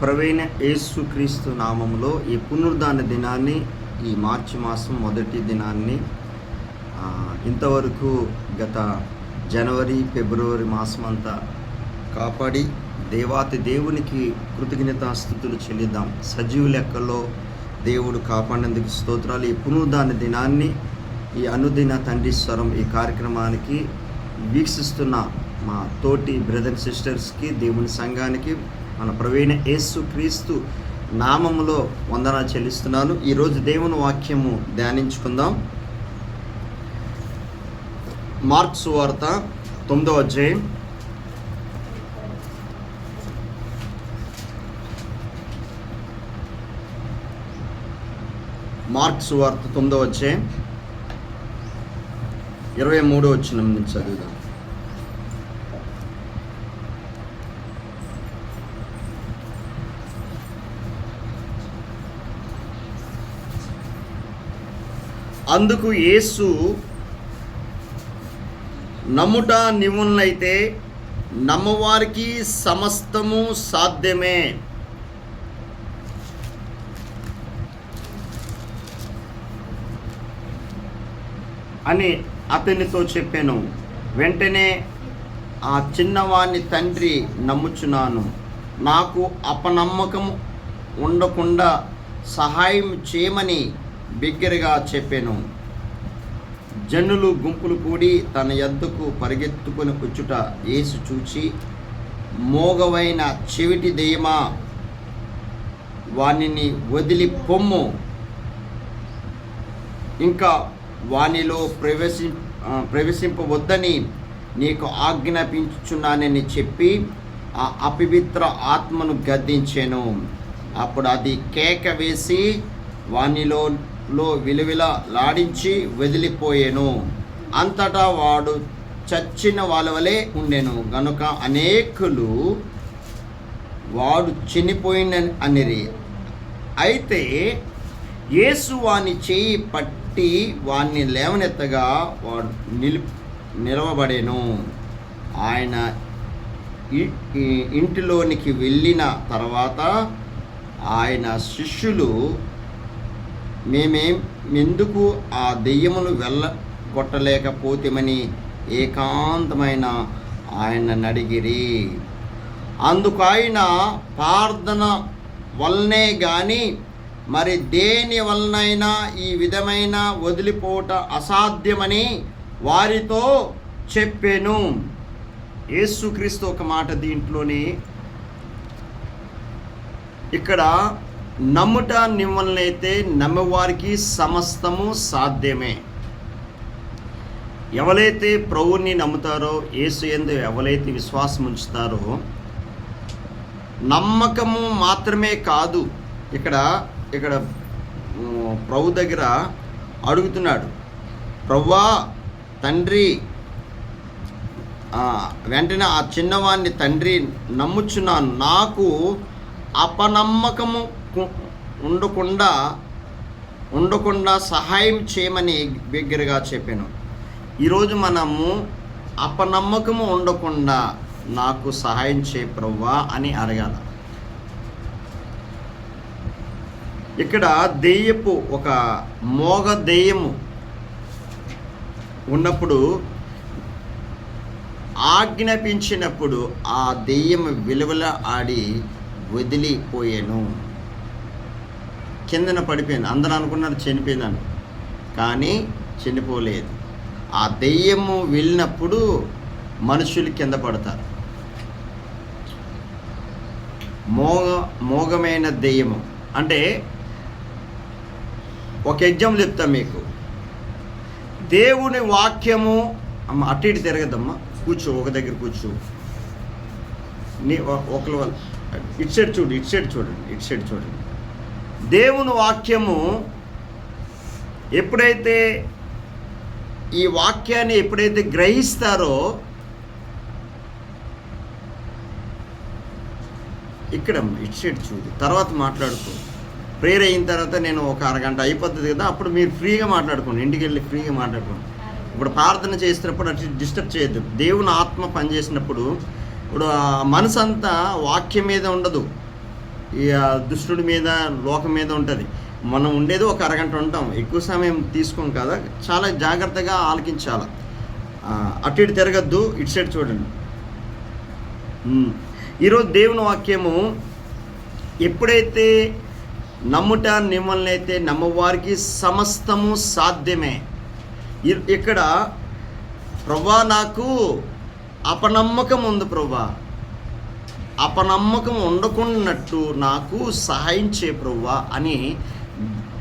ప్రవీణ యేసుక్రీస్తు నామములో ఈ పునరుద్ధాన దినాన్ని, ఈ మార్చి మాసం మొదటి దినాన్ని ఇంతవరకు గత జనవరి ఫిబ్రవరి మాసం అంతా కాపాడి దేవాతి దేవునికి కృతజ్ఞతాస్తుతులు చెల్లిద్దాం. సజీవ లెక్కలో దేవుడు కాపాడినందుకు స్తోత్రాలు. ఈ పునరుద్ధాన దినాన్ని, ఈ అనుదిన తండ్రి స్వరం ఈ కార్యక్రమానికి వీక్షిస్తున్న మా తోటి బ్రదర్ సిస్టర్స్కి, దేవుని సంఘానికి మన ప్రవీణ యేసుక్రీస్తు నామములో వందనాలు చెల్లిస్తున్నాను. ఈరోజు దేవుని వాక్యము ధ్యానించుకుందాం. మార్కు సువార్త 9వ అధ్యాయం మార్కు సువార్త 9వ అధ్యాయం 23వ వచనం నుంచి చదువుదాం. అందుకు యేసు, నమ్ముట నీవునైతే నమ్మవారికి సమస్తము సాధ్యమే అని అతనితో చెప్పాను. వెంటనే ఆ చిన్నవాని తండ్రి, నమ్ముచున్నాను, నాకు అపనమ్మకం ఉండకుండా సహాయం చేయమని బిగ్గరగా చెప్పాను. జనులు గుంపులు కూడి తన యొద్దకు పరిగెత్తుకొని వచ్చుట యేసు చూచి, మోగవైన చెవిటి దెయ్యమా, వానిని వదిలి పొమ్ము, ఇంకా వానిలో ప్రవేశింపవద్దని నీకు ఆజ్ఞాపించుచున్నానని చెప్పి ఆ అపవిత్ర ఆత్మను గద్దించాను. అప్పుడు అది కేక వేసి వానిలో విలువిలాడించి వదిలిపోయాను. అంతటా వాడు చచ్చిన వాళ్ళ వలె ఉండెను గనుక అనేకులు వాడు చనిపోయిన అనిరి. అయితే యేసు వాని చేయి పట్టి వాణ్ణి లేవనెత్తగా వాడు నిలవబడెను. ఆయన ఇంటిలోనికి వెళ్ళిన తర్వాత ఆయన శిష్యులు, మేమెందుకు ఆ దెయ్యమును వెళ్ళగొట్టలేకపోతేమని ఏకాంతమైన ఆయన అడిగిరి. అందుకు ఆయన, ప్రార్థన వల్లనే కానీ మరి దేని వలనైనా ఈ విధమైన వదిలిపోట అసాధ్యమని వారితో చెప్పాను. యేసుక్రీస్తు ఒక మాట దీంట్లోని, ఇక్కడ నమ్ముట నిమ్మలనైతే నమ్మవారికి సమస్తము సాధ్యమే. ఎవరైతే ప్రభువుని నమ్ముతారో, యేసు యందు ఎవరైతే విశ్వాసం ఉంచుతారో, నమ్మకము మాత్రమే కాదు, ఇక్కడ ప్రభు దగ్గర అడుగుతున్నాడు, ప్రభువా తండ్రి, వెంటనే ఆ చిన్నవాడిని, తండ్రి నమ్ముచున్నాను, నాకు అపనమ్మకము ఉండకుండా సహాయం చేయమని బిగ్గరగా చెప్పాను. ఈరోజు మనము అపనమ్మకము ఉండకుండా నాకు సహాయం చేయ ప్రభువా అని అడగాల. ఇక్కడ దెయ్యపు ఒక మోగ దెయ్యము ఉన్నప్పుడు, ఆజ్ఞాపించినప్పుడు ఆ దెయ్యం విలువల ఆడి వదిలిపోయాను, కిందన పడిపోయాను. అందరూ అనుకున్నారు చనిపోయినాను, కానీ చనిపోలేదు. ఆ దెయ్యము వెళ్ళినప్పుడు మనుషులు కింద పడతారు. మోగమైన దెయ్యము అంటే, ఒక ఎగ్జాంపుల్ చెప్తాం మీకు. దేవుని వాక్యము, అమ్మ అటు ఇటు తిరగద్దమ్మా, కూర్చో, ఒక దగ్గర కూర్చో. ఒకరి వల్ల ఇటు సైడ్ చూడండి. దేవుని వాక్యము ఎప్పుడైతే ఈ వాక్యాన్ని గ్రహిస్తారో, ఇక్కడ ఇటు సైడ్ చూడు, తర్వాత మాట్లాడుకో. ప్రేయర్ అయిన తర్వాత నేను ఒక అరగంట అయిపోతుంది కదా, అప్పుడు మీరు ఫ్రీగా మాట్లాడుకోండి, ఇంటికి వెళ్ళి ఫ్రీగా మాట్లాడుకోండి. ఇప్పుడు ప్రార్థన చేసినప్పుడు అటు డిస్టర్బ్ చేయొద్దు. దేవుని ఆత్మ పనిచేసినప్పుడు ఇప్పుడు మనసు అంతా వాక్యం మీద ఉండదు, ఈ దుష్టుడి మీద, లోకం మీద ఉంటుంది. మనం ఉండేది ఒక అరగంట ఉంటాం, ఎక్కువ సమయం తీసుకోం కదా. చాలా జాగ్రత్తగా ఆలకించాలి. అటు ఇటు తిరగద్దు, ఇటు సైడ్ చూడండి. ఈరోజు దేవుని వాక్యము, ఎప్పుడైతే నమ్ముట మిమ్మల్ని అయితే నమ్మవారికి సమస్తము సాధ్యమే. ఇక్కడ ప్రభా నాకు అపనమ్మకం ఉంది ప్రభా, అపనమ్మకం ఉండకున్నట్టు నాకు సహాయం చే ప్రభువా అని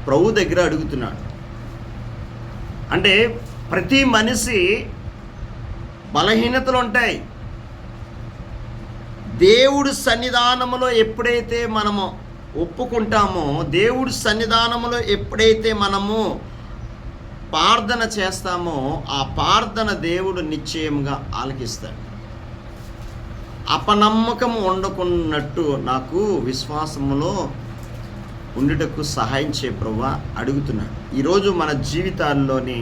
ప్రభు దగ్గర అడుగుతున్నాడు. అంటే ప్రతి మనిషి బలహీనతలు ఉంటాయి. దేవుడి సన్నిధానములో ఎప్పుడైతే మనము ఒప్పుకుంటామో, దేవుడి సన్నిధానములో ఎప్పుడైతే మనము ప్రార్థన చేస్తామో, ఆ ప్రార్థన దేవుడు నిశ్చయంగా ఆలకిస్తాడు. అపనమ్మకం ఉండకున్నట్టు నాకు విశ్వాసములో ఉండుటకు సహాయం చే ప్రభువా అడుగుతున్నాడు. ఈరోజు మన జీవితాల్లోని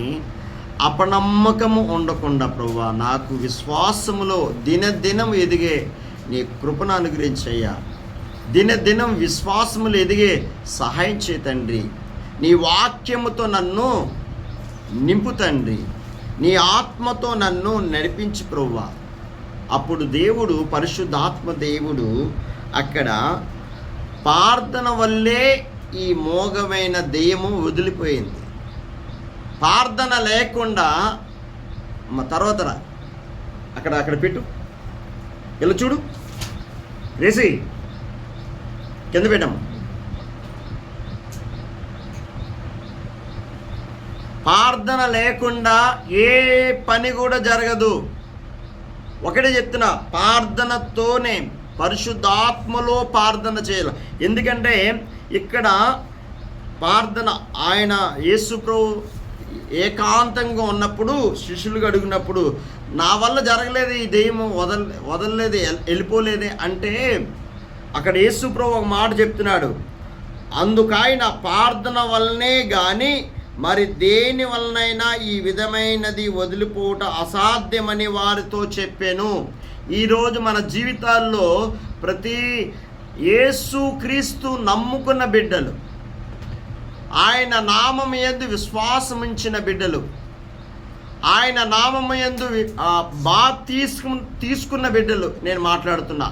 అపనమ్మకము ఉండకుండా ప్రభువా నాకు విశ్వాసములో దినదినం ఎదిగే నీ కృపను అనుగ్రహించయ్యా. దినదినం విశ్వాసములు ఎదిగే సహాయం చే తండ్రి. నీ వాక్యముతో నన్ను నింపు తండ్రి, నీ ఆత్మతో నన్ను నడిపించి ప్రభువా. అప్పుడు దేవుడు, పరిశుద్ధాత్మ దేవుడు అక్కడ ప్రార్థన వల్లే ఈ మోగమైన దెయ్యము వదిలిపోయింది. ప్రార్థన లేకుండా తర్వాత అక్కడ పెట్టు, ఇలా చూడు, రేసి కింద పెట్టాము. ప్రార్థన లేకుండా ఏ పని కూడా జరగదు. ఒకటే చెప్తున్నా, ప్రార్థనతోనే, పరిశుద్ధాత్మలో ప్రార్థన చేయాలి. ఎందుకంటే ఇక్కడ ప్రార్థన, ఆయన యేసు ప్రభు ఏకాంతంగా ఉన్నప్పుడు శిష్యులుగా అడిగినప్పుడు, నా వల్ల జరగలేదు, ఈ దెయ్యము వదలలేదు, వెళ్ళిపోలేదే అంటే, అక్కడ యేసు ప్రభు ఒక మాట చెప్తున్నాడు, అందుకైన ప్రార్థన వల్లనే కానీ మరి దేని వలనైనా ఈ విధమైనది వదిలిపోవట అసాధ్యమని వారితో చెప్పాను. ఈరోజు మన జీవితాల్లో ప్రతి యేసు క్రీస్తు నమ్ముకున్న బిడ్డలు, ఆయన నామము యందు విశ్వాసముంచిన బిడ్డలు, ఆయన నామము యందు తీసుకున్న బిడ్డలు నేను మాట్లాడుతున్నా.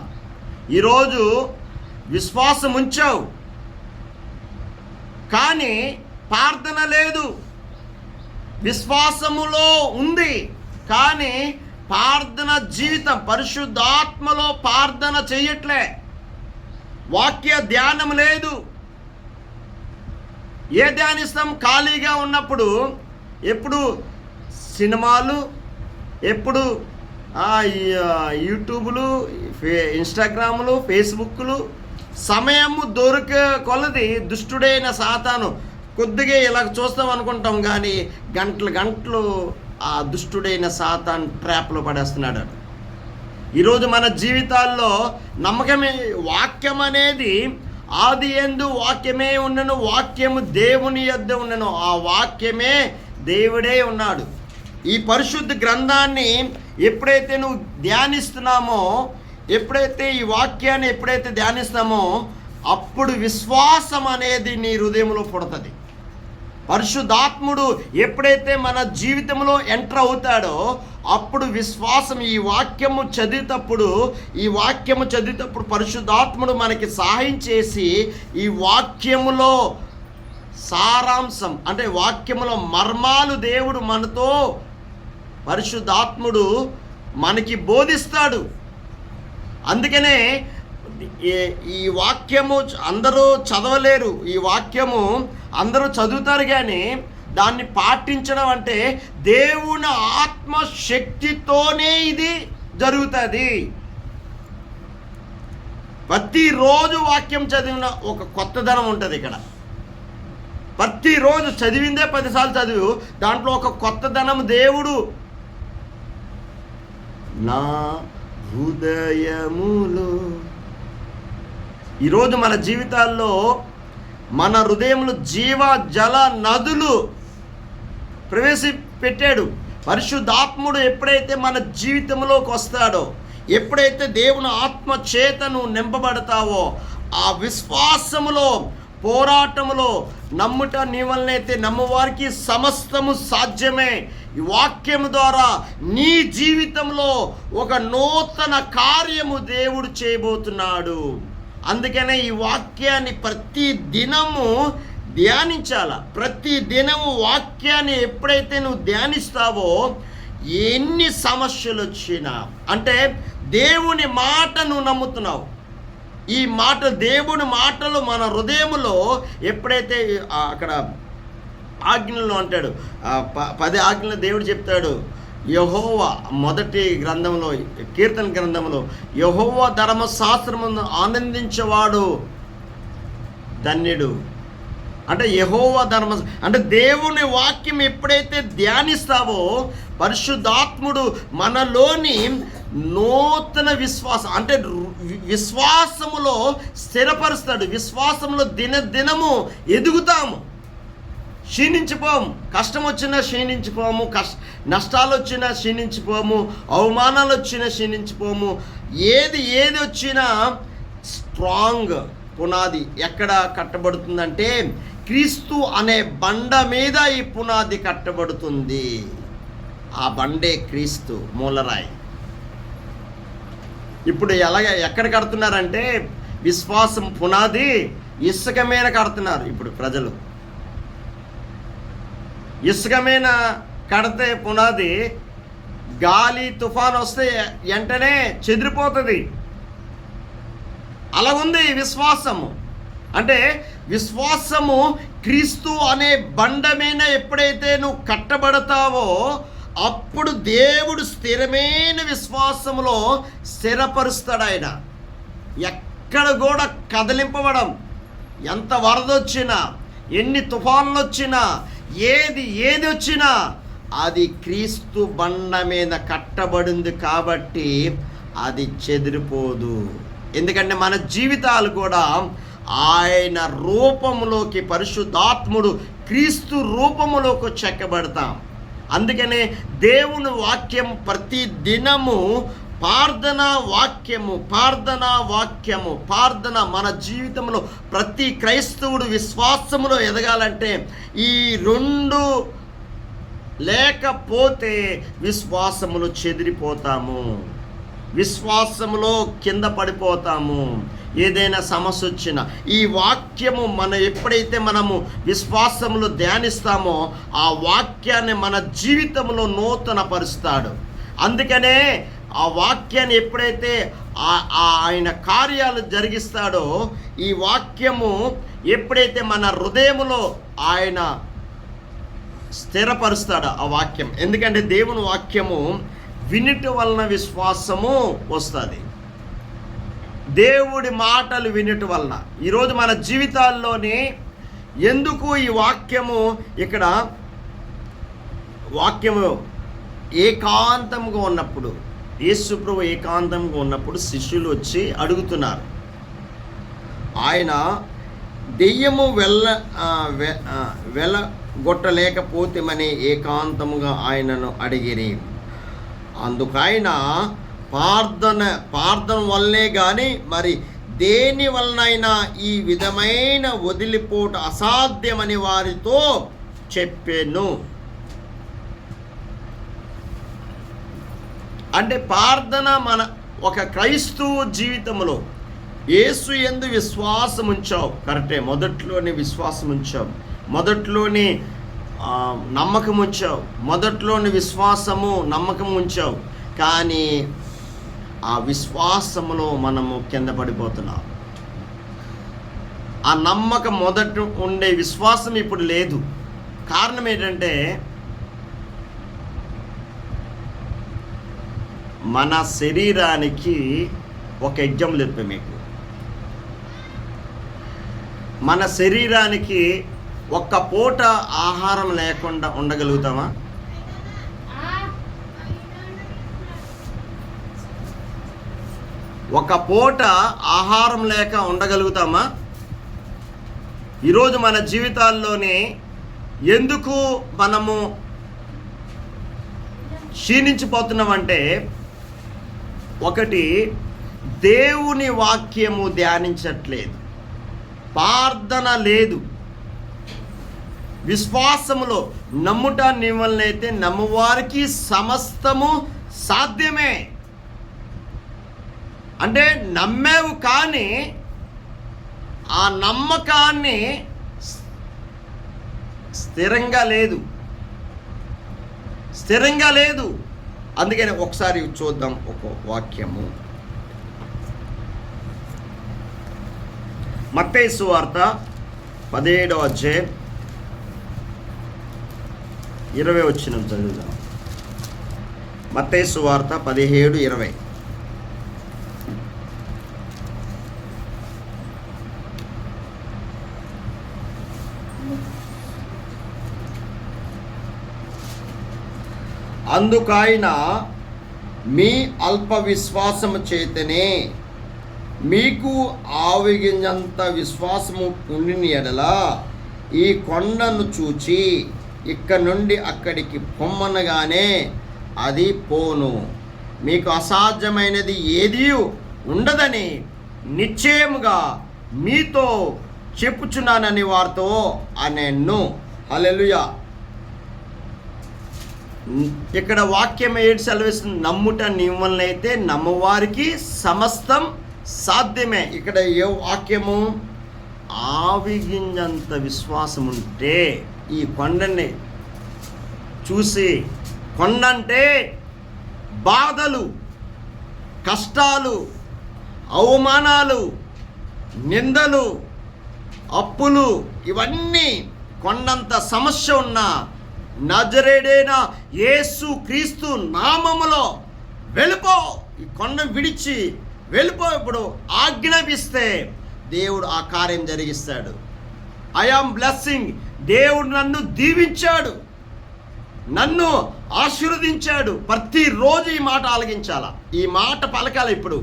ఈరోజు విశ్వాసం ఉంచావు కానీ ప్రార్థన లేదు, విశ్వాసములో ఉంది కానీ ప్రార్థన జీవితం, పరిశుద్ధాత్మలో ప్రార్థన చేయట్లే, వాక్య ధ్యానం లేదు. ఏ ధ్యానిస్తాం? ఖాళీగా ఉన్నప్పుడు ఎప్పుడు సినిమాలు, ఎప్పుడు యూట్యూబ్లు, ఇన్స్టాగ్రాములు, ఫేస్బుక్లు. సమయము దొరికే కొలది దుష్టుడైన సాతాను కొద్దిగా ఇలా చూస్తాం అనుకుంటాం కానీ గంటలు గంటలు ఆ దుష్టుడైన సాతాన్ ట్రాప్లో పడేస్తున్నాడు. ఈరోజు మన జీవితాల్లో నమ్మకమే, వాక్యం అనేది ఆది యందు వాక్యమే ఉన్నను, వాక్యము దేవుని యొద్ద ఉన్నను, ఆ వాక్యమే దేవుడే ఉన్నాడు. ఈ పరిశుద్ధ గ్రంథాన్ని ఎప్పుడైతే నువ్వు ధ్యానిస్తున్నామో, ఎప్పుడైతే ఈ వాక్యాన్ని ఎప్పుడైతే ధ్యానిస్తామో అప్పుడు విశ్వాసం అనేది నీ హృదయంలో పుడుతుంది. పరిశుద్ధాత్ముడు ఎప్పుడైతే మన జీవితంలో ఎంటర్ అవుతాడో అప్పుడు విశ్వాసం, ఈ వాక్యము చదివేటప్పుడు పరిశుద్ధాత్ముడు మనకి సహాయం చేసి ఈ వాక్యములో సారాంశం, అంటే వాక్యములో మర్మాలు దేవుడు మనతో, పరిశుద్ధాత్ముడు మనకి బోధిస్తాడు. అందుకనే ఈ వాక్యము అందరూ చదవలేరు, ఈ వాక్యము అందరూ చదువుతారు కానీ దాన్ని పాటించడం అంటే దేవుని ఆత్మశక్తితోనే ఇది జరుగుతుంది. ప్రతిరోజు వాక్యం చదివిన ఒక కొత్తదనం ఉంటుంది. ఇక్కడ ప్రతిరోజు చదివిందే 10 సార్లు చదివి దాంట్లో ఒక కొత్తదనం దేవుడు నా హృదయములో. ఈరోజు మన జీవితాల్లో, మన హృదయంలో జీవ జల నదులు ప్రవేశపెట్టాడు. పరిశుద్ధాత్ముడు ఎప్పుడైతే మన జీవితంలోకి వస్తాడో, ఎప్పుడైతే దేవుని ఆత్మ చేత నువ్వు నింపబడతావో ఆ విశ్వాసములో, పోరాటములో నమ్ముట నీ వలనైతే నమ్మువారికి సమస్తము సాధ్యమే. ఈ వాక్యం ద్వారా నీ జీవితంలో ఒక నూతన కార్యము దేవుడు చేయబోతున్నాడు. అందుకనే ఈ వాక్యాన్ని ప్రతి దినము ధ్యానించాల. ప్రతి దినము వాక్యాన్ని ఎప్పుడైతే నువ్వు ధ్యానిస్తావో, ఎన్ని సమస్యలు వచ్చినా, అంటే దేవుని మాట నువ్వు నమ్ముతున్నావు. ఈ మాట, దేవుని మాటలు మన హృదయములో ఎప్పుడైతే అక్కడ ఆజ్ఞలు అంటాడు, 10 ఆజ్ఞలు దేవుడు చెప్తాడు. యెహోవా మొదటి గ్రంథంలో, కీర్తన గ్రంథంలో, యెహోవా ధర్మశాస్త్రమును ఆనందించేవాడు ధన్యుడు. అంటే యెహోవా అంటే దేవుని వాక్యం ఎప్పుడైతే ధ్యానిస్తావో, పరిశుద్ధాత్ముడు మనలోని నూతన విశ్వాసం, అంటే విశ్వాసములో స్థిరపరుస్తాడు. విశ్వాసంలో దినదినము ఎదుగుతాము, క్షీణించిపోము. కష్టం వచ్చినా క్షీణించిపోము, నష్టాలు వచ్చినా క్షీణించిపోము, అవమానాలు వచ్చినా క్షీణించిపోము. ఏది వచ్చినా స్ట్రాంగ్ పునాది ఎక్కడ కట్టబడుతుందంటే, క్రీస్తు అనే బండ మీద ఈ పునాది కట్టబడుతుంది. ఆ బండే క్రీస్తు, మూలరాయి. ఇప్పుడు ఎక్కడ కడుతున్నారంటే, విశ్వాసం పునాది ఇసుక మీద కడుతున్నారు. ఇప్పుడు ప్రజలు ఇసుక మీద కడితే పునాది గాలి తుఫాను వస్తే వెంటనే చెదిరిపోతుంది. అలా ఉంది విశ్వాసము. అంటే విశ్వాసము క్రీస్తు అనే బండ మీద ఎప్పుడైతే నువ్వు కట్టబడతావో, అప్పుడు దేవుడు స్థిరమైన విశ్వాసములో స్థిరపరుస్తాడు. ఆయన ఎక్కడ కూడా కదిలింపబడం. ఎంత వరద వచ్చినా, ఎన్ని తుఫాన్లు వచ్చినా, ఏది వచ్చినా అది క్రీస్తు బండ మీద కట్టబడింది కాబట్టి అది చెదిరిపోదు. ఎందుకంటే మన జీవితాలు కూడా ఆయన రూపంలోకి, పరిశుద్ధాత్ముడు క్రీస్తు రూపములోకి చెక్కబడతాం. అందుకనే దేవుని వాక్యం ప్రతి దినము ప్రార్థన మన జీవితంలో ప్రతి క్రైస్తవుడు విశ్వాసములో ఎదగాలంటే ఈ 2 లేకపోతే విశ్వాసములో చెదిరిపోతాము, విశ్వాసములో కింద పడిపోతాము. ఏదైనా సమస్య వచ్చినా ఈ వాక్యము ఎప్పుడైతే మనము విశ్వాసములో ధ్యానిస్తామో, ఆ వాక్యాన్ని మన జీవితంలో నూతన పరుస్తాడు. అందుకనే ఆ వాక్యాన్ని ఎప్పుడైతే ఆయన కార్యాలు జరిగిస్తాడో, ఈ వాక్యము ఎప్పుడైతే మన హృదయములో ఆయన స్థిరపరుస్తాడో ఆ వాక్యం. ఎందుకంటే దేవుని వాక్యము వినుట వలన విశ్వాసము వస్తుంది. దేవుడి మాటలు వినుట వలన. ఈరోజు మన జీవితాల్లోని ఎందుకు ఈ వాక్యము, ఇక్కడ వాక్యము ఏకాంతంగా ఉన్నప్పుడు, యేసు ప్రభు ఏకాంతంగా ఉన్నప్పుడు శిష్యులు వచ్చి అడుగుతున్నారు, ఆయన దెయ్యము వెళ్ళగొట్టలేకపోతేమని ఏకాంతముగా ఆయనను అడిగిరి. అందుకైన ప్రార్థన వల్లే కానీ మరి దేని వలనైనా ఈ విధమైన వదిలిపోట అసాధ్యమని వారితో చెప్పాను. అంటే ప్రార్థన మన ఒక క్రైస్తవ జీవితంలో యేసు యందు విశ్వాసం ఉంచావు, కరెక్టే. మొదట్లోనే విశ్వాసం ఉంచావు, మొదట్లోనే నమ్మకం ఉంచావు, మొదట్లోని విశ్వాసము నమ్మకం ఉంచావు. కానీ ఆ విశ్వాసములో మనము కింద పడిపోతున్నాం. ఆ నమ్మకం మొదట ఉండే విశ్వాసం ఇప్పుడు లేదు. కారణం ఏంటంటే, మన శరీరానికి ఒక ఎగ్జాంపుల్ చెప్పే మీకు. మన శరీరానికి ఒక్క పూట ఆహారం లేకుండా ఉండగలుగుతామా? ఒక పూట ఆహారం లేక ఉండగలుగుతామా? ఈరోజు మన జీవితాల్లోనే ఎందుకు మనము క్షీణించిపోతున్నామంటే, ఒకటి దేవుని వాక్యము ధ్యానించట్లేదు, ప్రార్థన లేదు. విశ్వాసములో నమ్ముట నీ వలనైతే నమ్మువారికి సమస్తము సాధ్యమే. అంటే నమ్మేవు, కానీ ఆ నమ్మకాన్ని స్థిరంగా లేదు. అందుకని ఒకసారి చూద్దాం ఒక వాక్యము. మత్తయి సువార్త 17వ అధ్యాయం 20 వచనం చదువుదాం. మత్తయి సువార్త 17:20. అందుకాయన మీ అల్ప విశ్వాసము చేతనే మీకు ఆవగింజంత విశ్వాసము ఉండిన ఎడల ఈ కొండను చూచి ఇక్కడ నుండి అక్కడికి పొమ్మనగానే అది పోను, మీకు అసాధ్యమైనది ఏదీ ఉండదని నిశ్చయముగా మీతో చెప్పుచున్నానని వారితో అనెను. హల్లెలూయా. ఇక్కడ వాక్యం ఏడు సెలవిస్తుంది, నమ్ముట నీ వలనైతే నమ్మవారికి సమస్తం సాధ్యమే. ఇక్కడ ఏ వాక్యము? ఆవిగింజంత విశ్వాసం ఉంటే ఈ కొండని చూసి, కొండ అంటే బాధలు, కష్టాలు, అవమానాలు, నిందలు, అప్పులు, ఇవన్నీ కొండంత సమస్య ఉన్న నజరేయుడైన యేసు క్రీస్తు నామములో వెళ్ళిపో, ఈ కొండ విడిచి వెళ్ళిపో. ఇప్పుడు ఆజ్ఞాపిస్తే దేవుడు ఆ కార్యం జరిగిస్తాడు. I am blessing. దేవుడు నన్ను దీవించాడు, నన్ను ఆశీర్వదించాడు. ప్రతిరోజు ఈ మాట ఆలకించాలా, ఈ మాట పలకాలి. ఇప్పుడు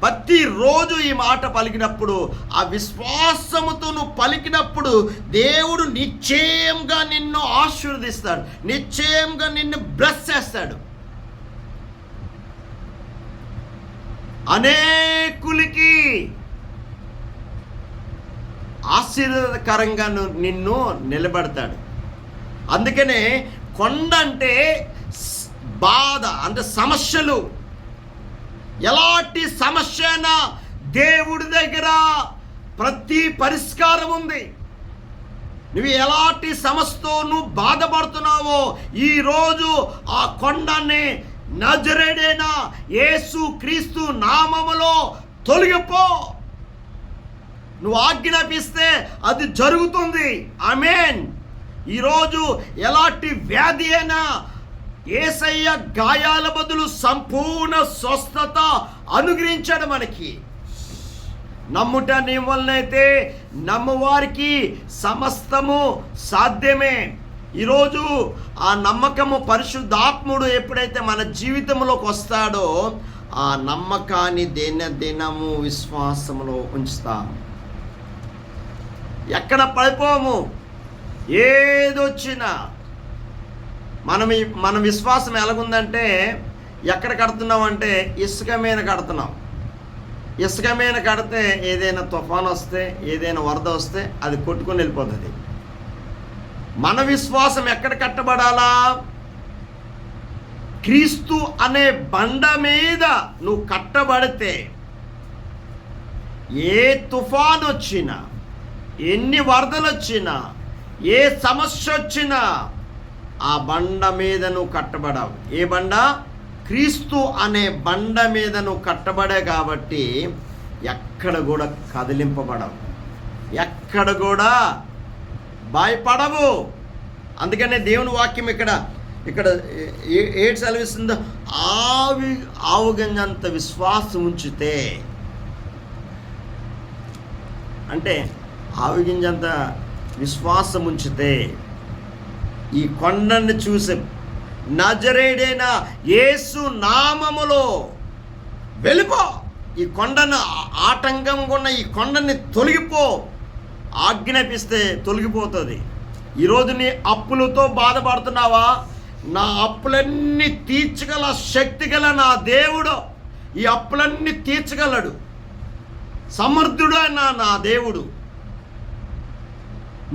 ప్రతిరోజు ఈ మాట పలికినప్పుడు, ఆ విశ్వాసముతో నువ్వు పలికినప్పుడు దేవుడు నిశ్చయంగా నిన్ను ఆశీర్వదిస్తాడు, నిశ్చయంగా నిన్ను బ్లెస్ చేస్తాడు. అనేకులకి ఆశీర్వాదకరంగా నిన్ను నిలబెడతాడు. అందుకనే కొండ అంటే బాధ, అంటే సమస్యలు. ఎలాంటి సమస్య అయినా దేవుడి దగ్గర ప్రతి పరిష్కారం ఉంది. నువ్వు ఎలాంటి సమస్యతో నువ్వు బాధపడుతున్నావో ఈరోజు ఆ కొండని నజరేయుడైన యేసు క్రీస్తు నామములో తొలగిపో. నువ్వు ఆజ్ఞాపిస్తే అది జరుగుతుంది. ఆమేన్. ఈరోజు ఎలాంటి వ్యాధి అయినా యేసయ్య గాయాల బదులు సంపూర్ణ స్వస్థత అనుగ్రహించాడు మనకి. నమ్ముట నీ వలనైతే నమ్మవారికి సమస్తము సాధ్యమే. ఈరోజు ఆ నమ్మకము పరిశుద్ధాత్ముడు ఎప్పుడైతే మన జీవితంలోకి వస్తాడో ఆ నమ్మకాన్ని దినము విశ్వాసంలో ఉంచుతాం. ఎక్కడ పడిపోము. ఏదొచ్చినా మన విశ్వాసం ఎలాగుందంటే, ఎక్కడ కడుతున్నాం అంటే ఇసుక మీద కడుతున్నాం. ఇసుక మీద కడితే ఏదైనా తుఫాను వస్తే, ఏదైనా వరద వస్తే అది కొట్టుకొని వెళ్ళిపోతుంది. మన విశ్వాసం ఎక్కడ కట్టబడాలా? క్రీస్తు అనే బండ మీద నువ్వు కట్టబడితే ఏ తుఫాను వచ్చినా, ఎన్ని వరదలు వచ్చినా, ఏ సమస్య వచ్చినా ఆ బండ మీద నువ్వు కట్టబడావు. ఏ బండ? క్రీస్తు అనే బండ మీద నువ్వు కట్టబడే కాబట్టి ఎక్కడ కూడా కదిలింపబడవు, ఎక్కడ కూడా భయపడవు. అందుకనే దేవుని వాక్యం ఇక్కడ ఏడు సెలవిస్తుందో, ఆవుగంజంత విశ్వాసం ఉంచితే, అంటే ఆవుగింజంత విశ్వాసం ఉంచితే ఈ కొండను చూసి నజరేయుడైన యేసు నామములో వెళ్ళిపో. ఈ కొండను ఆటంకంగా ఉన్న ఈ కొండని తొలగిపో. ఆజ్ఞాపిస్తే తొలగిపోతుంది. ఈరోజు నీ అప్పులతో బాధపడుతున్నావా? నా అప్పులన్నీ తీర్చగల శక్తి గల నా దేవుడు ఈ అప్పులన్నీ తీర్చగలడు. సమర్థుడు నా దేవుడు.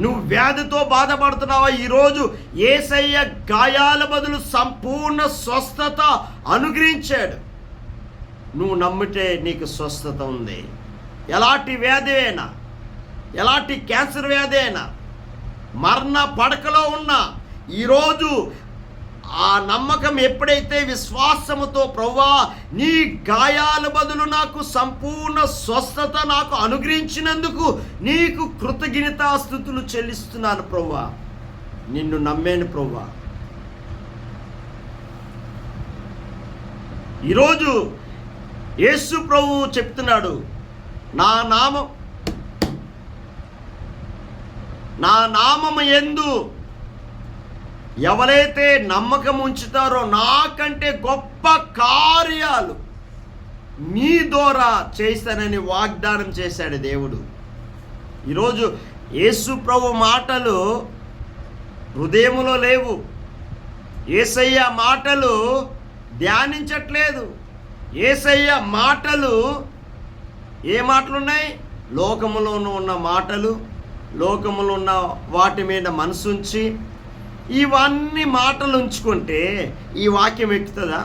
నువ్వు వ్యాధితో బాధపడుతున్నావా? ఈరోజు యేసయ్య గాయాల బదులు సంపూర్ణ స్వస్థత అనుగ్రహించాడు. నువ్వు నమ్మితే నీకు స్వస్థత ఉంది. ఎలాంటి వ్యాధి అయినా, ఎలాంటి క్యాన్సర్ వ్యాధి అయినా, మరణ పడకలో ఉన్నా, ఈరోజు ఆ నమ్మకం ఎప్పుడైతే విశ్వాసముతో ప్రభువా నీ గాయాల బదులు నాకు సంపూర్ణ స్వస్థత నాకు అనుగ్రహించినందుకు నీకు కృతజ్ఞతాస్తుతులు చెల్లిస్తున్నాను ప్రభువా, నిన్ను నమ్మాను ప్రభువా. ఈరోజు యేసు ప్రభువు చెప్తున్నాడు, నా నామము యందు ఎవరైతే నమ్మకం ఉంచుతారో నాకంటే గొప్ప కార్యాలు మీ ద్వారా చేస్తానని వాగ్దానం చేశాడు దేవుడు. ఈరోజు యేసు ప్రభు మాటలు హృదయములో లేవు. యేసయ్య మాటలు ధ్యానించట్లేదు. యేసయ్య మాటలు ఏ మాటలు ఉన్నాయి? లోకములోనూ ఉన్న మాటలు, లోకములో ఉన్న వాటి మీద మనసుంచి ఇవన్నీ మాటలు ఉంచుకుంటే ఈ వాక్యం ఎక్కుతుందా?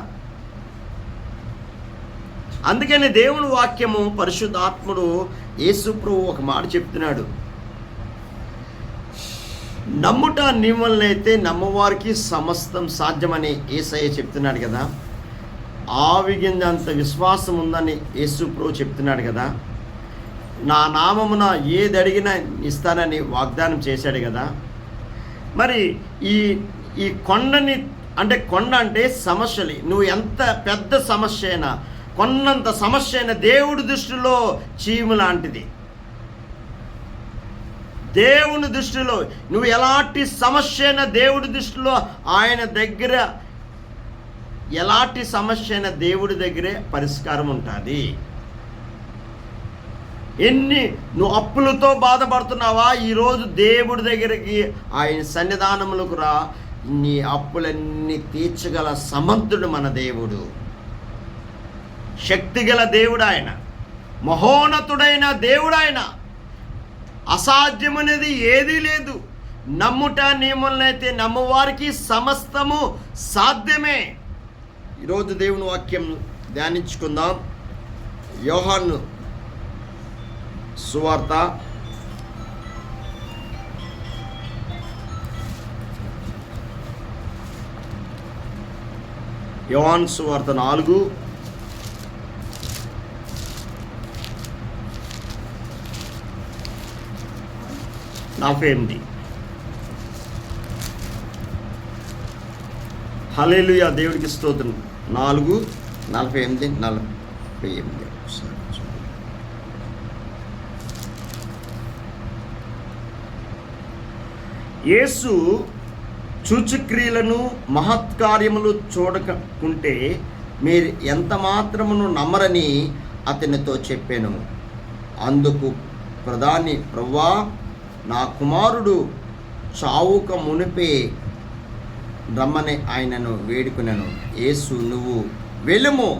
అందుకని దేవుని వాక్యము పరిశుద్ధాత్ముడు యేసు ప్రభు ఒక మాట చెప్తున్నాడు, నమ్ముట నీ వలనైతే నమ్మవారికి సమస్తం సాధ్యమని యేసయ్య చెప్తున్నాడు కదా. ఆవిగిందంత విశ్వాసం ఉందని యేసు ప్రభు చెప్తున్నాడు కదా. నా నామమున ఏది అడిగినా ఇస్తానని వాగ్దానం చేశాడు కదా. మరి ఈ కొండని అంటే కొండ అంటే సమస్యలు, నువ్వు ఎంత పెద్ద సమస్య అయినా, కొన్నంత సమస్య అయినా దేవుడి దృష్టిలో చీము లాంటిది. దేవుని దృష్టిలో నువ్వు ఎలాంటి సమస్య అయినా దేవుడి దృష్టిలో ఆయన దగ్గర ఎలాంటి సమస్య అయినా దేవుడి దగ్గరే పరిష్కారం ఉంటుంది. నువ్వు అప్పులతో బాధపడుతున్నావా? ఈరోజు దేవుడి దగ్గరికి ఆయన సన్నిధానములకు రా. నీ అప్పులన్నీ తీర్చగల సమర్థుడు మన దేవుడు. శక్తిగల దేవుడు ఆయన, మహోన్నతుడైన దేవుడు ఆయన. అసాధ్యమనేది ఏదీ లేదు. నమ్ముట నియములనైతే నమ్మవారికి సమస్తము సాధ్యమే. ఈరోజు దేవుని వాక్యం ధ్యానించుకుందాం. యోహాను సువార్త యోహాను సువార్త 4:48. హల్లెలూయా, దేవుడికి స్తోత్రం. 4:48. యేసు సూచక్రియలను మహత్కార్యములు చూడకుంటే మీరు ఎంత మాత్రమును నమ్మరని అతనితో చెప్పాను. అందుకు ప్రధాని, ప్రభువా నా కుమారుడు చావుక మునిపే రమ్మని ఆయనను వేడుకున్నాను. యేసు, నువ్వు వెళ్ళుము,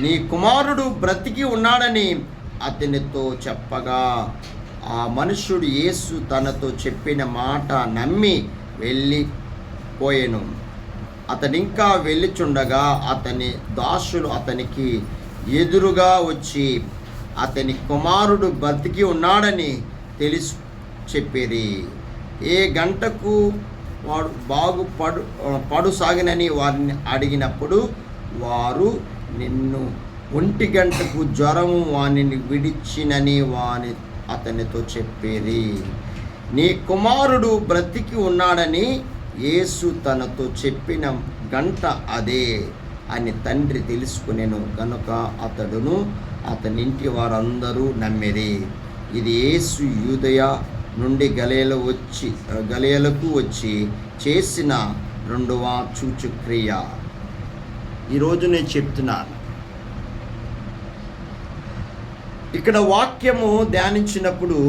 నీ కుమారుడు బ్రతికి ఉన్నాడని అతనితో చెప్పగా ఆ మనుష్యుడు యేసు తనతో చెప్పిన మాట నమ్మి వెళ్ళిపోయాను. అతనింకా వెళ్ళిచుండగా అతని దాసులు అతనికి ఎదురుగా వచ్చి అతని కుమారుడు బ్రతికి ఉన్నాడని తెలిసి చెప్పేది. ఏ గంటకు వాడు పడుసాగినని వారిని అడిగినప్పుడు వారు, నిన్ను 1 గంటకు జ్వరము వానిని విడిచినని అతనితో చెప్పేది. నీ కుమారుడు బ్రతికి ఉన్నాడని యేసు తనతో చెప్పిన గంట అదే అని తండ్రి తెలుసుకునేను కనుక అతడును అతనింటి వారందరూ నమ్మిరి. ఇది యేసు యూదయ నుండి గలిలయకు వచ్చి చేసిన 2వ సూచక్రియ. ఈరోజు నేను చెప్తున్నాను, ఇక్కడ వాక్యము ధ్యానించినప్పుడు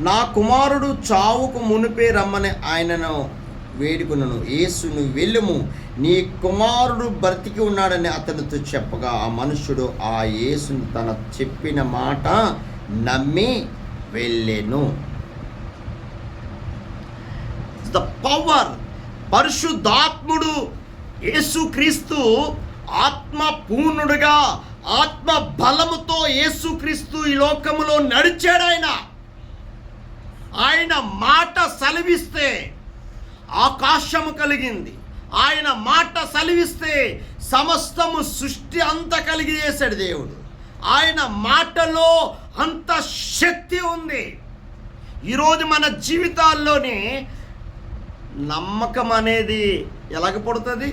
నా కుమారుడు చావుకు మునిపే రమ్మని ఆయనను వేడుకొనను. యేసు నువ్వు వెళ్ళుము, నీ కుమారుడు బ్రతికి ఉన్నాడని అతనితో చెప్పగా ఆ మనుష్యుడు ఆ యేసుని తన చెప్పిన మాట నమ్మి వెళ్ళెను. ద పవర్, పరిశుద్ధాత్ముడు యేసుక్రీస్తు ఆత్మ పూర్ణుడుగా ఆత్మ బలముతో యేసుక్రీస్తు ఈ లోకములో నడిచాడు. ఆయన మాట సెలవిస్తే ఆకాశము కలిగింది. ఆయన మాట సెలవిస్తే సమస్తము సృష్టి అంతా కలిగి చేశాడు దేవుడు. ఆయన మాటలో అంత శక్తి ఉంది. ఈరోజు మన జీవితాల్లోనే నమ్మకం అనేది ఎలాగ పుడుతుంది?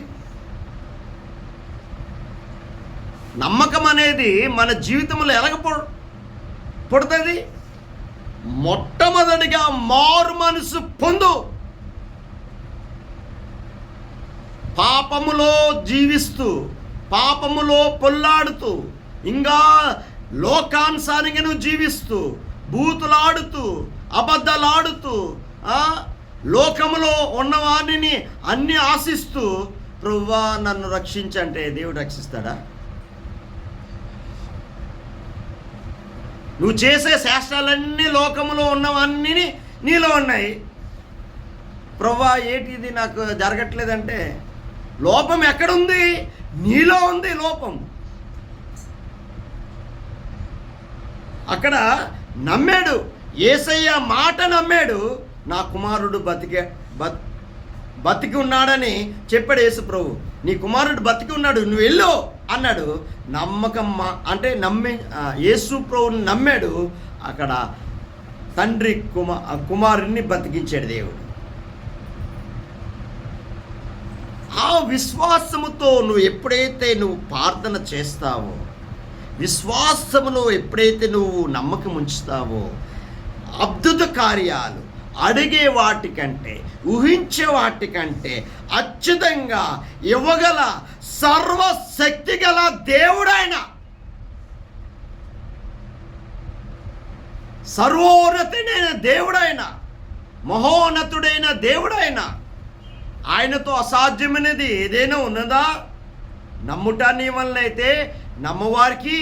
నమ్మకం అనేది మన జీవితంలో ఎలాగ పుడుతుంది? మొట్టమొదటిగా మారు మనసు పొందు. పాపములో జీవిస్తూ, పాపములో పొల్లాడుతూ, ఇంకా లోకానుసారంగా నువ్వు జీవిస్తూ, బూతులాడుతూ, అబద్ధాలాడుతూ, లోకములో ఉన్నవాడిని అన్ని ఆశిస్తూ, ప్రభువా నన్ను రక్షించంటే దేవుడు రక్షిస్తాడా? నువ్వు చేసే శాస్త్రాలన్నీ లోకములో ఉన్నవన్నీ నీలో ఉన్నాయి. ప్రభువా ఏంటిది నాకు జరగట్లేదంటే లోపం ఎక్కడుంది? నీలో ఉంది లోపం. అక్కడ నమ్మాడు, యేసయ్య మాట నమ్మాడు. నా కుమారుడు బతికి ఉన్నాడని చెప్పాడు యేసు ప్రభు. నీ కుమారుడు బతికి ఉన్నాడు, నువ్వు వెళ్ళు అన్నాడు. నమ్మకం అంటే యేసు ప్రభుని నమ్మాడు. అక్కడ తండ్రి కుమారుడిని బతికించాడు దేవుడు. ఆ విశ్వాసముతో నువ్వు ఎప్పుడైతే ప్రార్థన చేస్తావో, విశ్వాసములో ఎప్పుడైతే నువ్వు నమ్మకం ఉంచుతావో, అద్భుత కార్యాలు అడిగే వాటికంటే, ఊహించే వాటికంటే అత్యుతంగా ఇవ్వగల సర్వశక్తి గల దేవుడైన, సర్వోన్నతుడైన దేవుడైన, మహోన్నతుడైన దేవుడైన, ఆయనతో అసాధ్యమైనది ఏదైనా ఉన్నదా? నమ్ముట నీ వల్ల అయితే నమ్మవారికి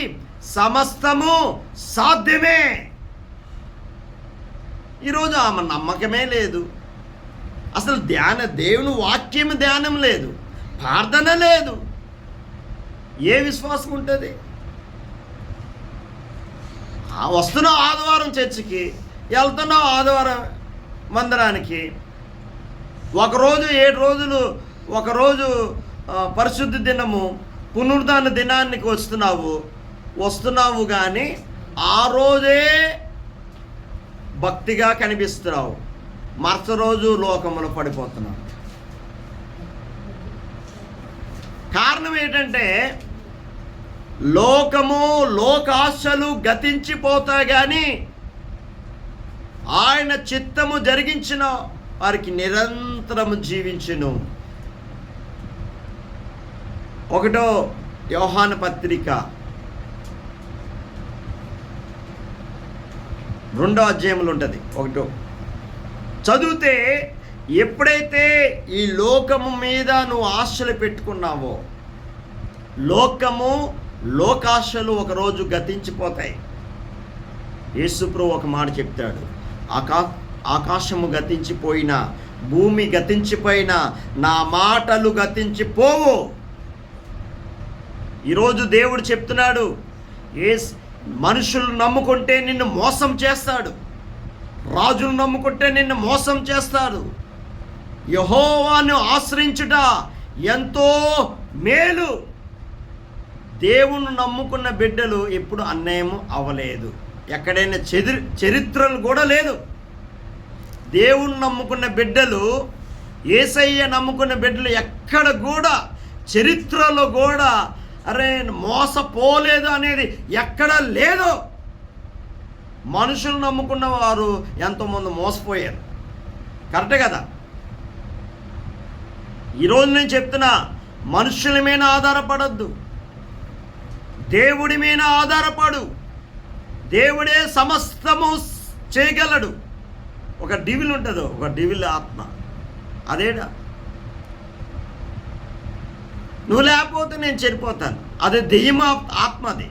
సమస్తము సాధ్యమే. ఈరోజు ఆమె నమ్మకమే లేదు. అసలు దేవుని వాక్యం ధ్యానం లేదు, ప్రార్థన లేదు. ఏ విశ్వాసం ఉంటుంది? వస్తున్నావు ఆదివారం చర్చికి, వెళ్తున్నావు ఆదివారం మందిరానికి, ఒకరోజు 7 రోజులు, ఒకరోజు పరిశుద్ధ దినము పునరుద్ధాన దినానికి వస్తున్నావు కానీ ఆ రోజే భక్తిగా కనిపిస్తున్నావు, మరుసటి రోజు లోకములో పడిపోతున్నావు. కారణం ఏంటంటే లోకాశలు గతించిపోతాయి కానీ ఆయన చిత్తము జరిగించిన వారికి నిరంతరము జీవించును. 1 యోహాను పత్రిక 2వ అధ్యాయంలో ఉంటుంది. 1 చదివితే ఎప్పుడైతే ఈ లోకము మీద నువ్వు ఆశలు పెట్టుకున్నావో, లోకాశలు ఒకరోజు గతించిపోతాయి. యేసుప్రభు ఒక మాట చెప్తాడు, ఆకాశము గతించిపోయినా, భూమి గతించిపోయినా నా మాటలు గతించిపోవు. ఈరోజు దేవుడు చెప్తున్నాడు, మనుషులు నమ్ముకుంటే నిన్ను మోసం చేస్తాడు, రాజులు నమ్ముకుంటే నిన్ను మోసం చేస్తాడు. యెహోవాను ఆశ్రయించుట ఎంతో మేలు. దేవుని నమ్ముకున్న బిడ్డలు ఎప్పుడు అన్యాయం అవ్వలేదు. ఎక్కడైనా చరిత్రలు కూడా లేదు. దేవుని నమ్ముకున్న బిడ్డలు, యేసయ్య నమ్ముకున్న బిడ్డలు ఎక్కడ కూడా చరిత్రలో కూడా అరే మోసపోలేదు అనేది ఎక్కడ లేదు. మనుషులు నమ్ముకున్న వారు ఎంతోమంది మోసపోయారు. కరెక్టే కదా? ఈరోజు నేను చెప్తున్నా, మనుషుల మీద ఆధారపడద్దు, దేవుడి మీద ఆధారపడు. దేవుడే సమస్తము చేయగలడు. ఒక డివిల్ ఉంటుంది, ఒక డివిల్ ఆత్మ. అదేడా, నువ్వు లేకపోతే నేను చనిపోతాను. అది దెయ్యం ఆత్మది.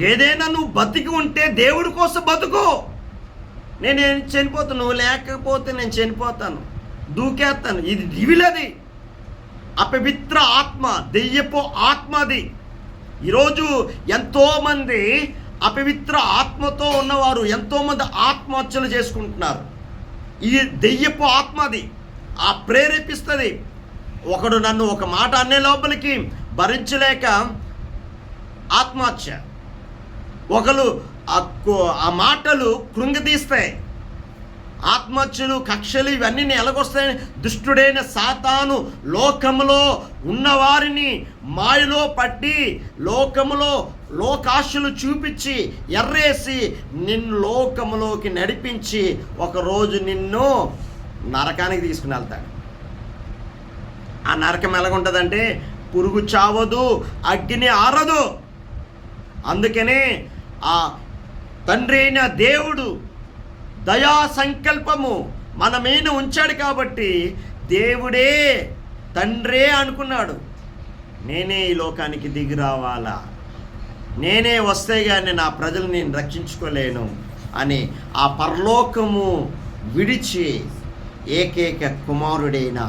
ఏదైనా నువ్వు బతికి ఉంటే దేవుడి కోసం బతుకు. నేను చనిపోతాను, నువ్వు లేకపోతే నేను చనిపోతాను, దూకేస్తాను. ఇది దివిలది, అపవిత్ర ఆత్మ, దెయ్యపు ఆత్మది. ఈరోజు ఎంతోమంది అపవిత్ర ఆత్మతో ఉన్నవారు ఎంతోమంది ఆత్మహత్యలు చేసుకుంటున్నారు. ఈ దెయ్యపు ఆత్మది ప్రేరేపిస్తుంది. ఒకడు నన్ను ఒక మాట అనే లోపలికి భరించలేక ఆత్మహత్య. ఒకరు ఆ మాటలు కృంగతీస్తాయి. ఆత్మహత్యలు, కక్షలు ఇవన్నీ ఎలాగొస్తాయని దుష్టుడైన సాతాను లోకములో ఉన్నవారిని మాయలో పట్టి లోకములో లోకాశలు చూపించి ఎర్రేసి నిన్ను లోకములోకి నడిపించి ఒకరోజు నిన్ను నరకానికి తీసుకుని వెళ్తాడు. ఆ నరకం ఎలాగుంటుందంటే పురుగు చావదు, అగ్ని ఆరదు. అందుకనే ఆ తండ్రి అయిన దేవుడు దయా సంకల్పము మన మీద ఉంచాడు కాబట్టి దేవుడే తండ్రే అనుకున్నాడు, నేనే ఈ లోకానికి దిగి రావాలా, నేనే వస్తే కానీ నా ప్రజలు నేను రక్షించుకోలేను అని ఆ పరలోకము విడిచి ఏకైక కుమారుడైన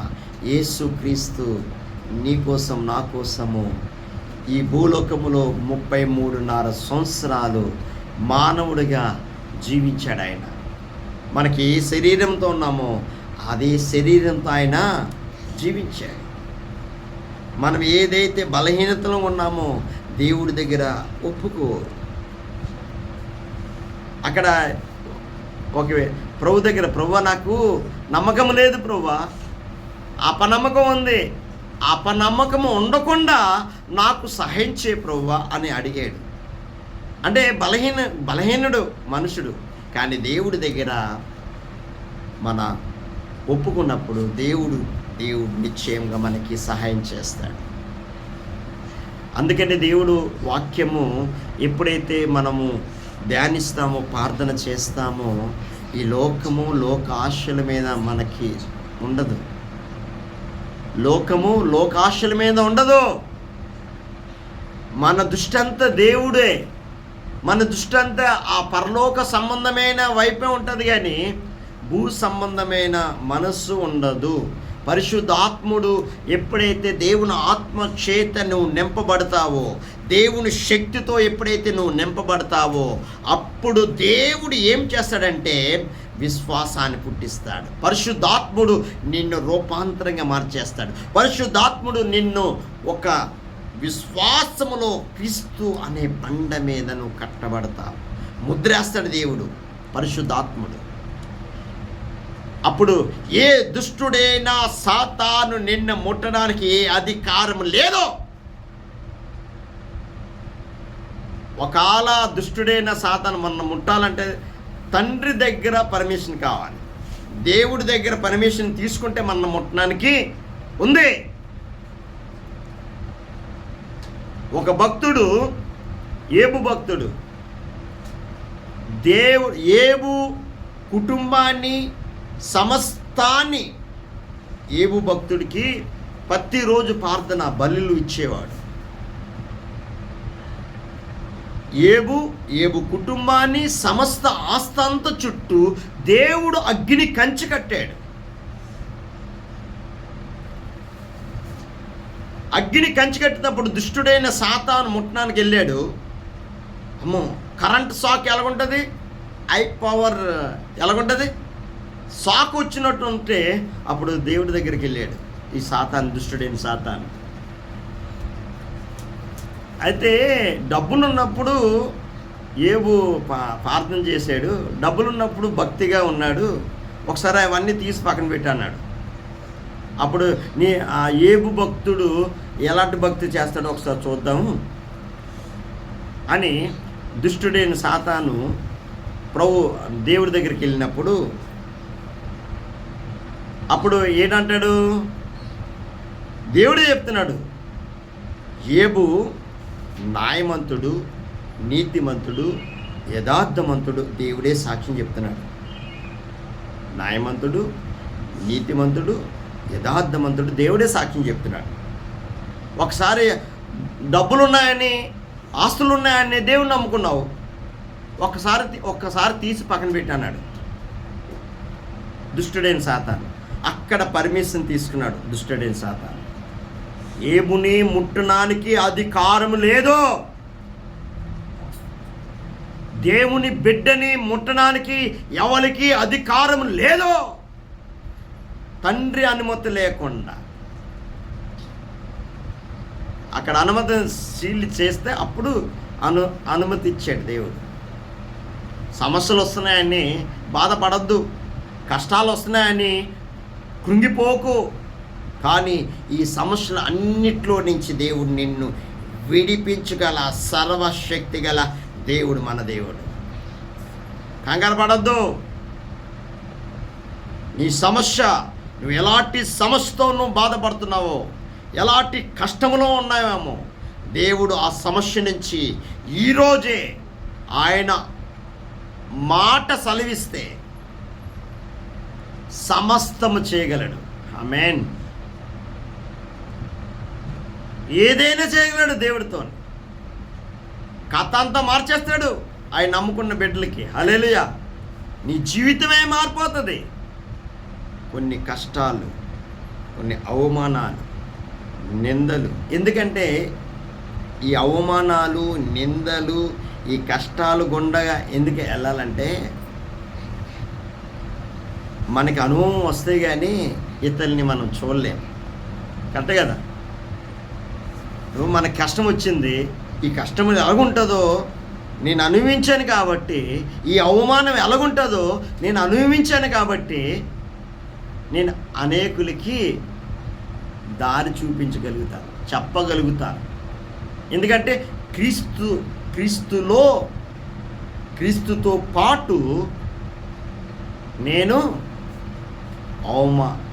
యేసుక్రీస్తు నీ కోసం నా కోసము ఈ భూలోకములో 33.5 సంవత్సరాలు మానవుడిగా జీవించాడు. ఆయన మనకి ఏ శరీరంతో ఉన్నామో అదే శరీరంతో ఆయన జీవించాడు. మనం ఏదైతే బలహీనతలో ఉన్నామో దేవుడి దగ్గర ఒప్పుకో. అక్కడ ఒక ప్రభు దగ్గర, ప్రభువా నాకు నమ్మకం లేదు ప్రభువా, అపనమ్మకం ఉంది, అపనమ్మకం ఉండకుండా నాకు సహాయం చేయ ప్రభువా అని అడిగాడు. అంటే బలహీనుడు మనుషుడు, కానీ దేవుడి దగ్గర మన ఒప్పుకున్నప్పుడు దేవుడు నిశ్చయంగా మనకి సహాయం చేస్తాడు. అందుకని దేవుడు వాక్యము ఎప్పుడైతే మనము ధ్యానిస్తామో, ప్రార్థన చేస్తామో, ఈ లోకము లోక ఆశల మీద మనకి ఉండదు. లోకము లోకాశల మీద ఉండదు. మన దృష్టి అంతా దేవుడే, మన దృష్టి అంతా ఆ పరలోక సంబంధమైన వైపే ఉంటుంది, కానీ భూ సంబంధమైన మనస్సు ఉండదు. పరిశుద్ధాత్ముడు ఎప్పుడైతే దేవుని ఆత్మ చేత నువ్వు నింపబడతావో, దేవుని శక్తితో ఎప్పుడైతే నువ్వు నింపబడతావో, అప్పుడు దేవుడు ఏం చేస్తాడంటే విశ్వాసాన్ని పుట్టిస్తాడు. పరిశుద్ధాత్ముడు నిన్ను రూపాంతరంగా మార్చేస్తాడు. పరిశుద్ధాత్ముడు నిన్ను ఒక విశ్వాసములో క్రీస్తు అనే బండ మీద నువ్వు కట్టబడతావు, ముద్రేస్తాడు దేవుడు, పరిశుద్ధాత్ముడు. అప్పుడు ఏ దుష్టుడైనా సాతాను నిన్ను ముట్టడానికి ఏ అధికారం లేదో. ఒకవేళ దుష్టుడైన సాతాను మన ముట్టాలంటే తండ్రి దగ్గర పర్మిషన్ కావాలి, దేవుడి దగ్గర పర్మిషన్ తీసుకుంటే మన ముట్టడానికి ఉంది. ఒక భక్తుడు, ఏబు భక్తుడు, ఏబు కుటుంబాన్ని సమస్తాన్ని ఏబు భక్తుడికి ప్రతిరోజు ప్రార్థన బలులు ఇచ్చేవాడు. ఏబు కుటుంబాన్ని సమస్త ఆస్తంత చుట్టూ దేవుడు అగ్ని కంచి కట్టాడు. అగ్ని కంచి కట్టినప్పుడు దుష్టుడైన సాతాను ముట్టడానికి వెళ్ళాడు. అమ్మో, కరెంట్ షాక్ ఎలాగుంటుంది, ఐ పవర్ ఎలాగుంటుంది, షాక్ వచ్చినట్టు ఉంటే అప్పుడు దేవుడి దగ్గరికి వెళ్ళాడు ఈ సాతాను, దుష్టుడైన సాతాను. అయితే డబ్బులున్నప్పుడు ఏబు ప్రార్థన చేశాడు, డబ్బులున్నప్పుడు భక్తిగా ఉన్నాడు. ఒకసారి అవన్నీ తీసి పక్కన పెట్టన్నాడు. అప్పుడు ఆ ఏబు భక్తుడు ఎలాంటి భక్తి చేస్తాడో ఒకసారి చూద్దాము అని దుష్టుడైన సాతాను దేవుడి దగ్గరికి వెళ్ళినప్పుడు అప్పుడు ఏంటంటాడు, దేవుడే చెప్తున్నాడు, ఏబు న్యాయమంతుడు, నీతిమంతుడు, యథార్థమంతుడు, దేవుడే సాక్ష్యం చెప్తున్నాడు. న్యాయమంతుడు, నీతిమంతుడు, యథార్థమంతుడు, దేవుడే సాక్ష్యం చెప్తున్నాడు. ఒకసారి డబ్బులు ఉన్నాయని, ఆస్తులు ఉన్నాయని దేవుని నమ్ముకున్నావు, ఒక్కసారి తీసి పక్కన పెట్టాడు దుష్టుడైన సాతాను. అక్కడ పర్మిషన్ తీసుకున్నాడు దుష్టుడైన సాతాను. ఏబుని ముట్టడానికి అధికారం లేదు. దేవుని బిడ్డని ముట్టడానికి ఎవరికి అధికారం లేదు, తండ్రి అనుమతి లేకుండా. అక్కడ అనుమతి సీల్ చేస్తే అప్పుడు అనుమతి ఇచ్చాడు దేవుడు. సమస్యలు వస్తున్నాయని బాధపడద్దు, కష్టాలు వస్తున్నాయని కృంగిపోకు. కానీ ఈ సమస్యలు అన్నిట్లో నుంచి దేవుడు నిన్ను విడిపించగల సర్వశక్తి గల దేవుడు మన దేవుడు. కంగారు పడద్దు. నీ సమస్య, నువ్వు ఎలాంటి సమస్యతో నువ్వు బాధపడుతున్నావో, ఎలాంటి కష్టములో ఉన్నావేమో, దేవుడు ఆ సమస్య నుంచి ఈరోజే ఆయన మాట సెలవిస్తే సమస్తము చేయగలడు. ఆమేన్. ఏదైనా చేయగలడు దేవుడితో. కథ అంతా మార్చేస్తాడు ఆయన నమ్ముకున్న బిడ్డలకి. హల్లెలూయా. నీ జీవితమే మారిపోతుంది. కొన్ని కష్టాలు, కొన్ని అవమానాలు, నిందలు. ఎందుకంటే ఈ అవమానాలు, నిందలు, ఈ కష్టాలు గుండా ఎందుకు వెళ్ళాలంటే మనకి అనుభవం వస్తే కానీ ఇతరుల్ని మనం చూడలేం. కరెక్ట్ కదా? మనకు కష్టం వచ్చింది, ఈ కష్టం ఎలాగుంటుందో నేను అనుభవించాను కాబట్టి, ఈ అవమానం ఎలాగుంటుందో నేను అనుభవించాను కాబట్టి నేను అనేకులకి దారి చూపించగలుగుతాను, చెప్పగలుగుతాను. ఎందుకంటే క్రీస్తుతో పాటు నేను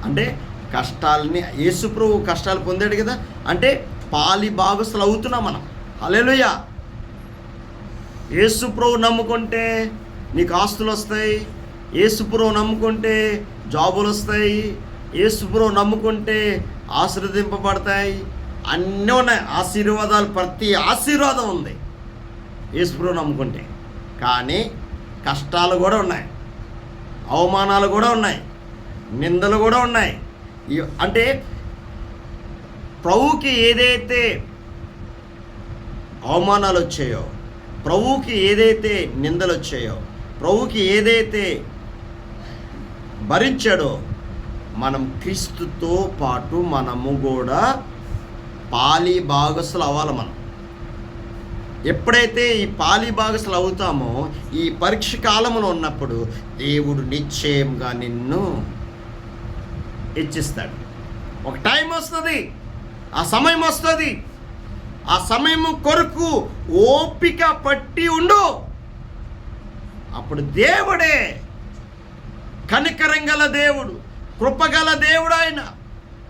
అంటే కష్టాలని, యేసుప్రభు కష్టాలు పొందాడు కదా, అంటే పాలి భాగస్తులు అవుతున్నాం మనం. హల్లెలూయా. యేసుప్రభు నమ్ముకుంటే నీకు ఆస్తులు వస్తాయి, యేసుప్రభు నమ్ముకుంటే జాబులు వస్తాయి, యేసుప్రభు నమ్ముకుంటే ఆశీర్వదింపబడతాయి. అన్నీ ఉన్నాయి ఆశీర్వాదాలు, ప్రతి ఆశీర్వాదం ఉంది యేసుప్రభు నమ్ముకుంటే. కానీ కష్టాలు కూడా ఉన్నాయి, అవమానాలు కూడా ఉన్నాయి, నిందలు కూడా ఉన్నాయి. అంటే ప్రభువుకి ఏదైతే అవమానాలు వచ్చాయో, ప్రభువుకి ఏదైతే నిందలు వచ్చాయో, ప్రభువుకి ఏదైతే భరించాడో, మనం క్రీస్తుతో పాటు మనము కూడా పాలి భాగస్తులు అవ్వాలి. మనం ఎప్పుడైతే ఈ పాలి భాగస్తులు అవుతామో, ఈ పరీక్ష కాలంలో ఉన్నప్పుడు దేవుడు నిశ్చయంగా నిన్ను హెచ్చిస్తాడు. ఒక టైం వస్తుంది, ఆ సమయం వస్తుంది. ఆ సమయం కొరకు ఓపిక పట్టి ఉండు. అప్పుడు దేవుడే కనికరంగల దేవుడు, కృపగల దేవుడు, ఆయన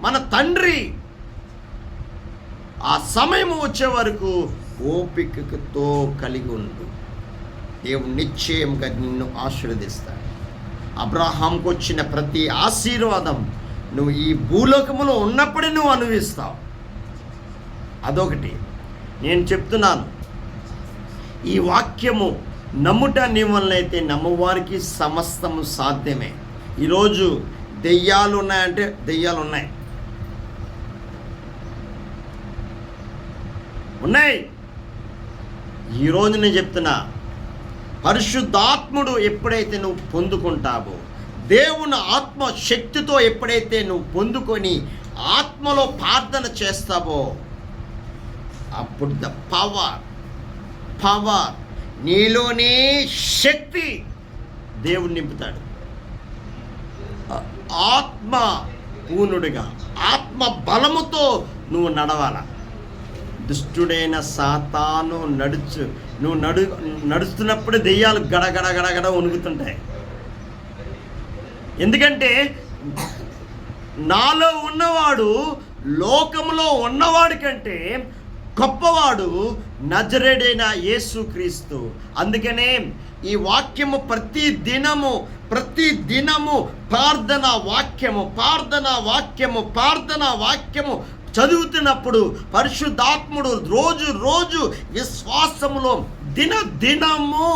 మన తండ్రి. ఆ సమయం వచ్చే వరకు ఓపికతో కలిగి ఉండు. దేవుడు నిశ్చయంగా నిన్ను ఆశీర్వదిస్తాడు. అబ్రహాంకు వచ్చిన ప్రతి ఆశీర్వాదం నువ్వు ఈ భూలోకములో ఉన్నప్పుడే నువ్వు అనుభవిస్తావు. అదొకటి నేను చెప్తున్నాను. ఈ వాక్యము నమ్ముట నీ వలన అయితే నమ్మవారికి సమస్తము సాధ్యమే. ఈరోజు దెయ్యాలు ఉన్నాయంటే దెయ్యాలు ఉన్నాయి. ఈరోజు నేను చెప్తున్నా, పరిశుద్ధాత్ముడు ఎప్పుడైతే నువ్వు పొందుకుంటావో, దేవుని ఆత్మ శక్తితో ఎప్పుడైతే నువ్వు పొందుకొని ఆత్మలో ప్రార్థన చేస్తావో, అప్పుడు ద పవర్ నీలోనే శక్తి దేవుడు నింపుతాడు. ఆత్మ పూర్ణుడిగా, ఆత్మ బలముతో నువ్వు నడవాల. దుష్టుడైన సాతాను నువ్వు నడుస్తున్నప్పుడు దెయ్యాలు గడగడ గడగడ వణుకుతుంటాయి. ఎందుకంటే నాలో ఉన్నవాడు లోకంలో ఉన్నవాడి కంటే గొప్పవాడు నజరేడైన యేసుక్రీస్తు. అందుకనే ఈ వాక్యము ప్రతి దినము ప్రార్థన వాక్యము చదువుతున్నప్పుడు పరిశుద్ధాత్ముడు రోజు విశ్వాసములో దినము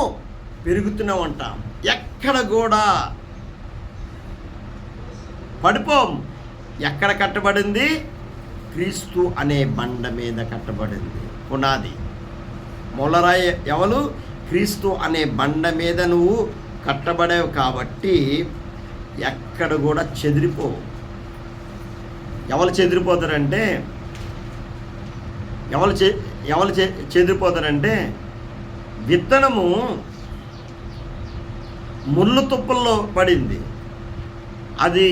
పెరుగుతూనే ఉంటాం. ఎక్కడ కూడా పడిపోం. ఎక్కడ కట్టబడింది? క్రీస్తు అనే బండ మీద కట్టబడింది. పునాది మూలరాయి ఎవరు? క్రీస్తు అనే బండ మీద నువ్వు కట్టబడేవు కాబట్టి ఎక్కడ కూడా చెదిరిపోవు. ఎవరు చెదిరిపోతారంటే విత్తనము ముళ్ళు తుప్పల్లో పడింది, అది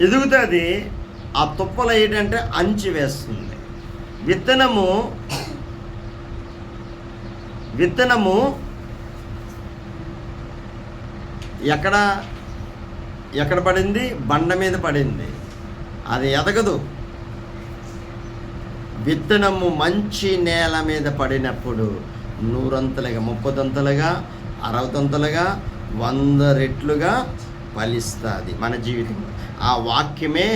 ఎదుగుతుంది. ఆ తుప్పలు ఏంటంటే అంచి వేస్తుంది. విత్తనము ఎక్కడ పడింది? బండ మీద పడింది, అది ఎదగదు. విత్తనము మంచి నేల మీద పడినప్పుడు 100 అంతలుగా, 30 అంతలుగా, 60 అంతలుగా, 100 రెట్లుగా ఫలిస్తుంది మన జీవితం. ఆ వాక్యమే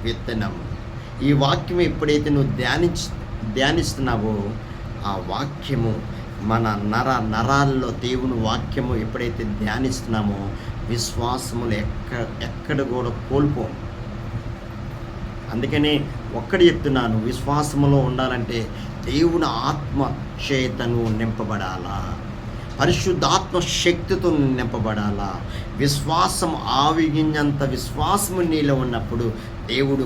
విత్తనము. ఈ వాక్యం ఎప్పుడైతే నువ్వు ధ్యానిస్తున్నావో ఆ వాక్యము మన నరాల్లో దేవుని వాక్యము ఎప్పుడైతే ధ్యానిస్తున్నామో విశ్వాసములు ఎక్కడ కూడా కోల్పోం. అందుకని ఒక్కటి చెప్తున్నాను, విశ్వాసములో ఉండాలంటే దేవుని ఆత్మ చేతను నింపబడాలా, పరిశుద్ధాత్మ శక్తితో నింపబడాలా. విశ్వాసం ఆవిగింజంత విశ్వాసము నీలో ఉన్నప్పుడు దేవుడు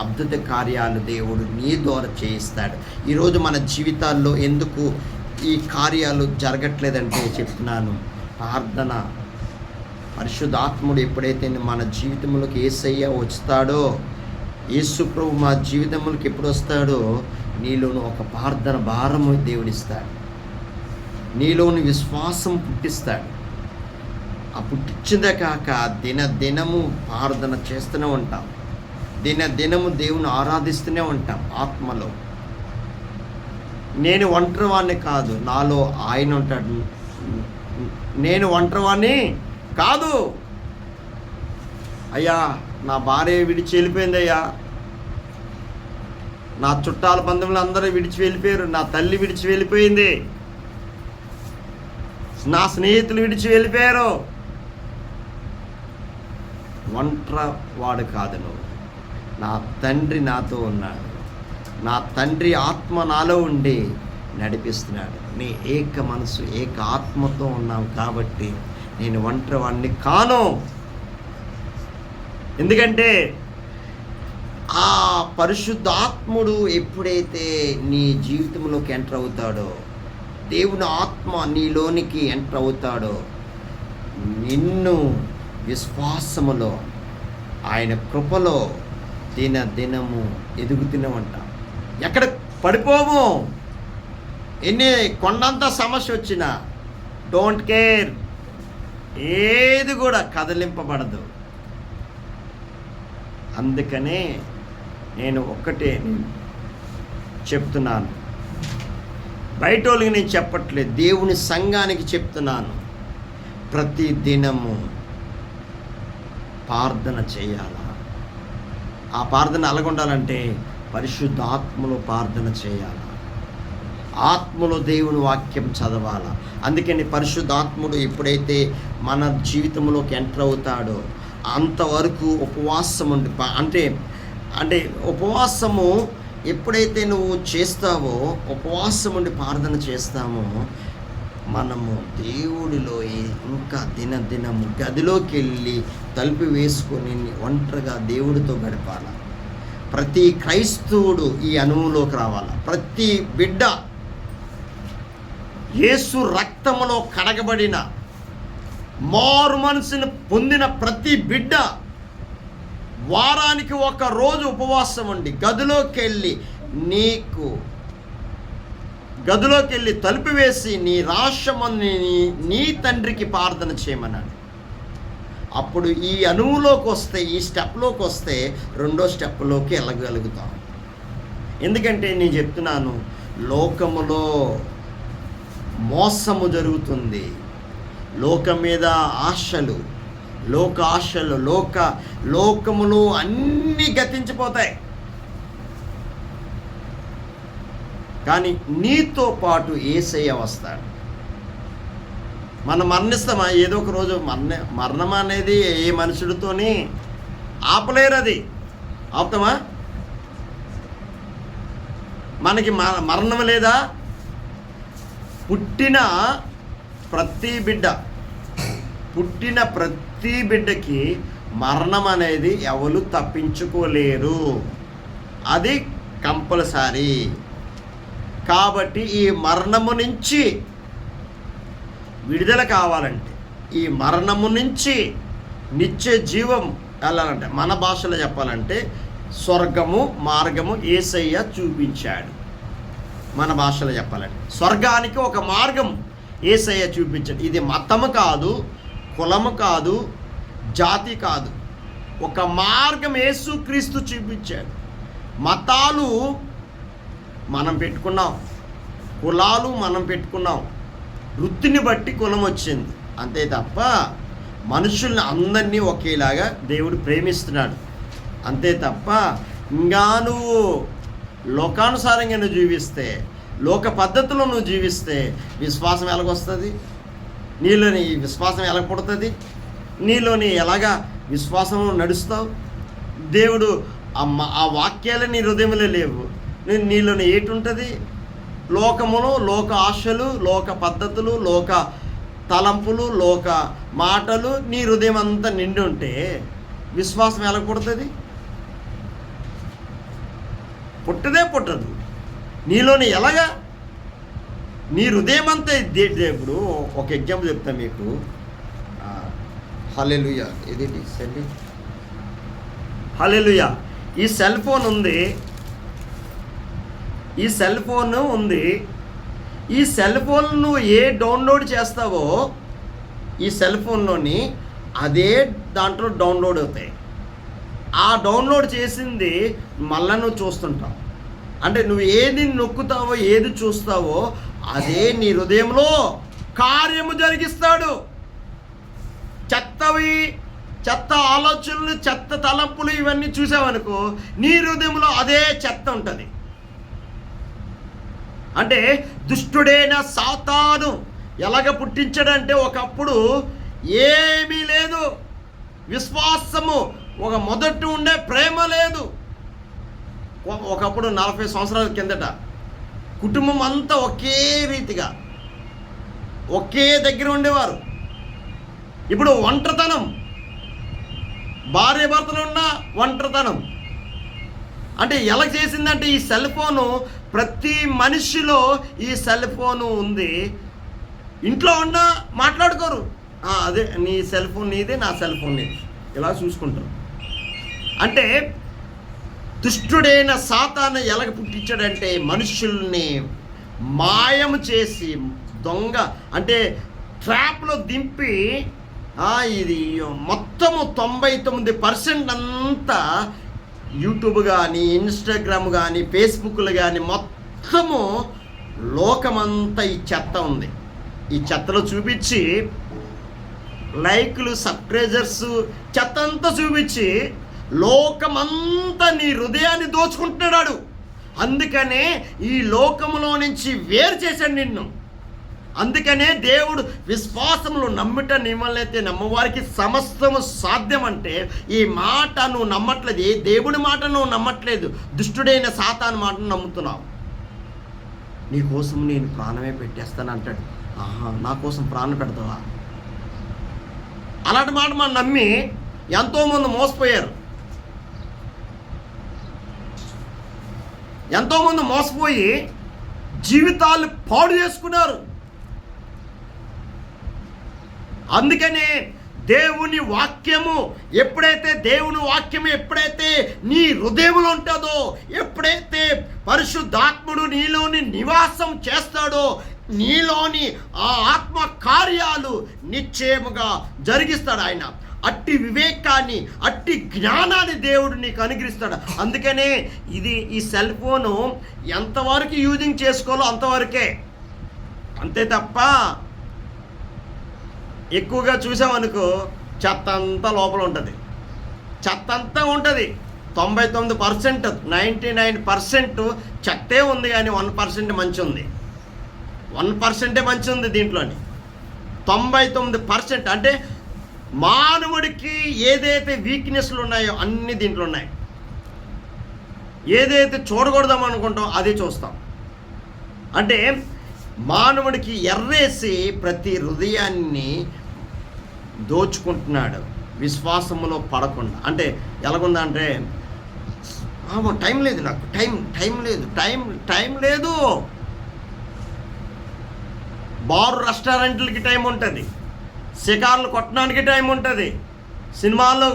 అద్భుత కార్యాలు దేవుడు నీ ద్వారా చేయిస్తాడు. ఈరోజు మన జీవితాల్లో ఎందుకు ఈ కార్యాలు జరగట్లేదంటే చెప్తున్నాను, ప్రార్థన. పరిశుద్ధాత్ముడు ఎప్పుడైతే మన జీవితంలోకి యేసయ్య వస్తాడో, యేసు ప్రభు మా జీవితంలోకి ఎప్పుడు వస్తాడో నీలోను ఒక ప్రార్థన భారము దేవుడిస్తాడు, నీలోని విశ్వాసం పుట్టిస్తాడు. ఆ పుట్టించిందే కాక దినము ప్రార్థన చేస్తూనే ఉంటాం, దినము దేవుని ఆరాధిస్తూనే ఉంటాం ఆత్మలో. నేను ఒంటరివాణ్ణి కాదు, నాలో ఆయన ఉంటాడు. నేను ఒంటరివాణ్ణి కాదు అయ్యా, నా భార్య విడిచి వెళ్ళిపోయింది అయ్యా, నా చుట్టాల బంధువులు అందరూ విడిచి వెళ్ళిపోయారు, నా తల్లి విడిచి వెళ్ళిపోయింది, నా స్నేహితులు విడిచి వెళ్ళిపోయారు. వాడు కాదు నువ్వు. నా తండ్రి నాతో ఉన్నాడు, నా తండ్రి ఆత్మ నాలో ఉండి నడిపిస్తున్నాడు. నీ ఏక మనసు ఏక ఆత్మతో ఉన్నావు కాబట్టి నేను వాడిని కాను. ఎందుకంటే ఆ పరిశుద్ధాత్ముడు ఎప్పుడైతే నీ జీవితంలోకి ఎంటర్ అవుతాడో, దేవుని ఆత్మ నీలోనికి ఎంటర్ అవుతాడో, నిన్ను విశ్వాసములో ఆయన కృపలో దినము ఎదుగుతూనే ఉంటాం. ఎక్కడ పడిపోము. ఎన్ని కొండంత సమస్య వచ్చినా డోంట్ కేర్, ఏది కూడా కదిలింపబడదు. అందుకనే నేను ఒక్కటే చెప్తున్నాను, బయట వాళ్ళకి నేను చెప్పట్లేదు, దేవుని సంఘానికి చెప్తున్నాను. ప్రతి దినము ప్రార్థన చేయాలా. ఆ ప్రార్థన అలాగుండాలంటే పరిశుద్ధాత్మలో ప్రార్థన చేయాలా, ఆత్మలో దేవుని వాక్యం చదవాలా. అందుకని పరిశుద్ధాత్ముడు ఎప్పుడైతే మన జీవితంలోకి ఎంటర్ అవుతాడో అంతవరకు ఉపవాసం ఉండి అంటే ఉపవాసము ఎప్పుడైతే నువ్వు చేస్తావో, ఉపవాసం ఉండి ప్రార్థన చేస్తామో, మనము దేవుడిలో ఇంకా దినము గదిలోకి వెళ్ళి తలుపు వేసుకొని ఒంటరిగా దేవుడితో గడపాలి. ప్రతి క్రైస్తవుడు ఈ అనుభవంలోకి రావాలి. ప్రతి బిడ్డ యేసు రక్తములో కడగబడిన మారు మనసును పొందిన ప్రతి బిడ్డ వారానికి ఒక రోజు ఉపవాసం ఉండి గదిలోకి వెళ్ళి తలుపు వేసి నీ రాష్ట్రమని నీ తండ్రికి ప్రార్థన చేయమన్నాడు. అప్పుడు ఈ అనువులోకి వస్తే, ఈ స్టెప్లోకి వస్తే రెండో స్టెప్లోకి వెళ్ళగలుగుతాం. ఎందుకంటే నేను చెప్తున్నాను, లోకములో మోసము జరుగుతుంది. లోకం మీద ఆశలు, లోకములు అన్నీ గతించిపోతాయి. కానీ నీతో పాటు యేసయ్య వస్తాడు. మనం మరణిస్తామా? ఏదో ఒక రోజు మరణం అనేది ఏ మనుషుడితోని ఆపలేరు. అది ఆపుతామా? మనకి మరణం లేదా? పుట్టిన ప్రతి బిడ్డకి మరణం అనేది ఎవరు తప్పించుకోలేరు. అది కంపల్సరీ. కాబట్టి ఈ మరణము నుంచి విడుదల కావాలంటే, ఈ మరణము నుంచి నిత్య జీవం వెళ్ళాలంటే, మన భాషలో చెప్పాలంటే స్వర్గము మార్గము యేసయ్య చూపించాడు. మన భాషలో చెప్పాలంటే స్వర్గానికి ఒక మార్గం యేసయ్య చూపించాడు. ఇది మతము కాదు, కులము కాదు, జాతి కాదు. ఒక మార్గం యేసుక్రీస్తు చూపించాడు. మతాలు మనం పెట్టుకున్నాం, కులాలు మనం పెట్టుకున్నాం. వృత్తిని బట్టి కులం వచ్చింది, అంతే తప్ప మనుషుల్ని అందరినీ ఒకేలాగా దేవుడు ప్రేమిస్తున్నాడు. అంతే తప్ప ఇంకా నువ్వు లోకానుసారంగా నువ్వు జీవిస్తే, లోక పద్ధతిలో నువ్వు జీవిస్తే విశ్వాసం ఎలాగొస్తుంది? నీలోని విశ్వాసం ఎలా పుడుతుంది? నీలోని ఎలాగా విశ్వాసంలో నడుస్తావు? దేవుడు ఆ వాక్యాలు నీ హృదయంలో లేవు, నీలోని ఏటి ఉంటుంది? లోకములో లోక ఆశలు, లోక పద్ధతులు, లోక తలంపులు, లోక మాటలు నీ హృదయం అంతా నిండి ఉంటే విశ్వాసం ఎలా పుడుతుంది? పుట్టదు. నీలోని ఎలాగా? నీ హృదయం అంతా ఇప్పుడు ఒక ఎగ్జాంపుల్ చెప్తాను మీకు. హల్లెలూయా. ఇదేంటి హల్లెలూయా. ఈ సెల్ ఫోన్ ఉంది, ఈ సెల్ ఫోన్ నువ్వు ఏ డౌన్లోడ్ చేస్తావో ఈ సెల్ ఫోన్లోని అదే దాంట్లో డౌన్లోడ్ అవుతాయి. ఆ డౌన్లోడ్ చేసింది మళ్ళీ నువ్వు చూస్తుంటావు. అంటే నువ్వు ఏది నొక్కుతావో, ఏది చూస్తావో అదే నీ హృదయంలో కార్యము జరిగిస్తాడు. చెత్త ఆలోచనలు, చెత్త తలంపులు ఇవన్నీ చూసావనుకో, నీ హృదయంలో అదే చెత్త ఉంటుంది. అంటే దుష్టుడైన సాతాను ఎలాగ పుట్టించాడంటే, ఒకప్పుడు ఏమీ లేదు, విశ్వాసము ఒక మొదట ఉండే ప్రేమ లేదు. ఒకప్పుడు 40 సంవత్సరాల కిందట కుటుంబం అంతా ఒకే రీతిగా ఒకే దగ్గర ఉండేవారు. ఇప్పుడు ఒంటరితనం, భార్య భర్తలు ఉన్న ఒంటరితనం. అంటే ఎలా చేసిందంటే, ఈ సెల్ ఫోను ప్రతి మనిషిలో ఈ సెల్ ఫోను ఉంది. ఇంట్లో ఉన్న మాట్లాడుకోరు, అదే నీ సెల్ ఫోన్ నీదే, నా సెల్ ఫోన్ నీది, ఇలా చూసుకుంటారు. అంటే దుష్టుడైన సాతాను ఎలాగ పుట్టించాడంటే, మనుషుల్ని మాయం చేసి దొంగ అంటే ట్రాప్లో దింపి ఇది మొత్తము 99% అంతా యూట్యూబ్ కానీ, ఇన్స్టాగ్రామ్ కానీ, ఫేస్బుక్లు కానీ మొత్తము లోకమంతా ఈ చెత్త ఉంది. ఈ చెత్తలో చూపించి లైక్లు, సబ్స్క్రైబర్స్ చెత్త అంతా చూపించి లోకమంతా నీ హృదయాన్ని దోచుకుంటున్నాడు. అందుకనే ఈ లోకములో నుంచి వేరు చేశాడు నిన్ను. అందుకనే దేవుడు విశ్వాసములు నమ్ముట నిమ్మలైతే నమ్మవారికి సమస్తము సాధ్యం అంటే, ఈ మాట నువ్వు నమ్మట్లేదు, ఏ దేవుడి మాట నువ్వు నమ్మట్లేదు, దుష్టుడైన సాతాను మాటను నమ్ముతున్నావు. నీ కోసం నేను ప్రాణమే పెట్టేస్తాను అంటాడు. నా కోసం ప్రాణం పెడతావా? అలాంటి మాట మనం నమ్మి ఎంతోమంది మోసపోయారు. ఎంతోమంది మోసపోయి జీవితాలు పాడు చేసుకున్నారు. అందుకనే దేవుని వాక్యము ఎప్పుడైతే నీ హృదయంలో ఉంటుందో, ఎప్పుడైతే పరిశుద్ధాత్ముడు నీలోని నివాసం చేస్తాడో, నీలోని ఆ ఆత్మ కార్యాలు నిశ్చయముగా జరిగిస్తాడు ఆయన. అట్టి వివేకాన్ని, అట్టి జ్ఞానాన్ని దేవుడు నీకు అనుగ్రహిస్తాడు. అందుకనే ఈ సెల్ ఫోను ఎంతవరకు యూజింగ్ చేసుకోవాలో అంతవరకే, అంతే తప్ప ఎక్కువగా చూసామనుకో చెత్త అంతా లోపల ఉంటుంది, చెత్త అంతా ఉంటుంది. 99%, 99% చెత్తే ఉంది, కానీ 1% మంచి ఉంది. 1% మంచి ఉంది దీంట్లోని. 99% అంటే మానవుడికి ఏదైతే వీక్నెస్లు ఉన్నాయో అన్నీ దీంట్లో ఉన్నాయి. ఏదైతే చూడకూడదాం అనుకుంటాం అదే చూస్తాం. అంటే మానవుడికి ఎర్రేసి ప్రతి హృదయాన్ని దోచుకుంటున్నాడు విశ్వాసములో పడకుండా. అంటే ఎలాగుందంటే టైం లేదు, నాకు టైం లేదు. బార్ రెస్టారెంట్లకి టైం ఉంటుంది, షికార్లు కొట్టడానికి టైం ఉంటుంది, సినిమాల్లో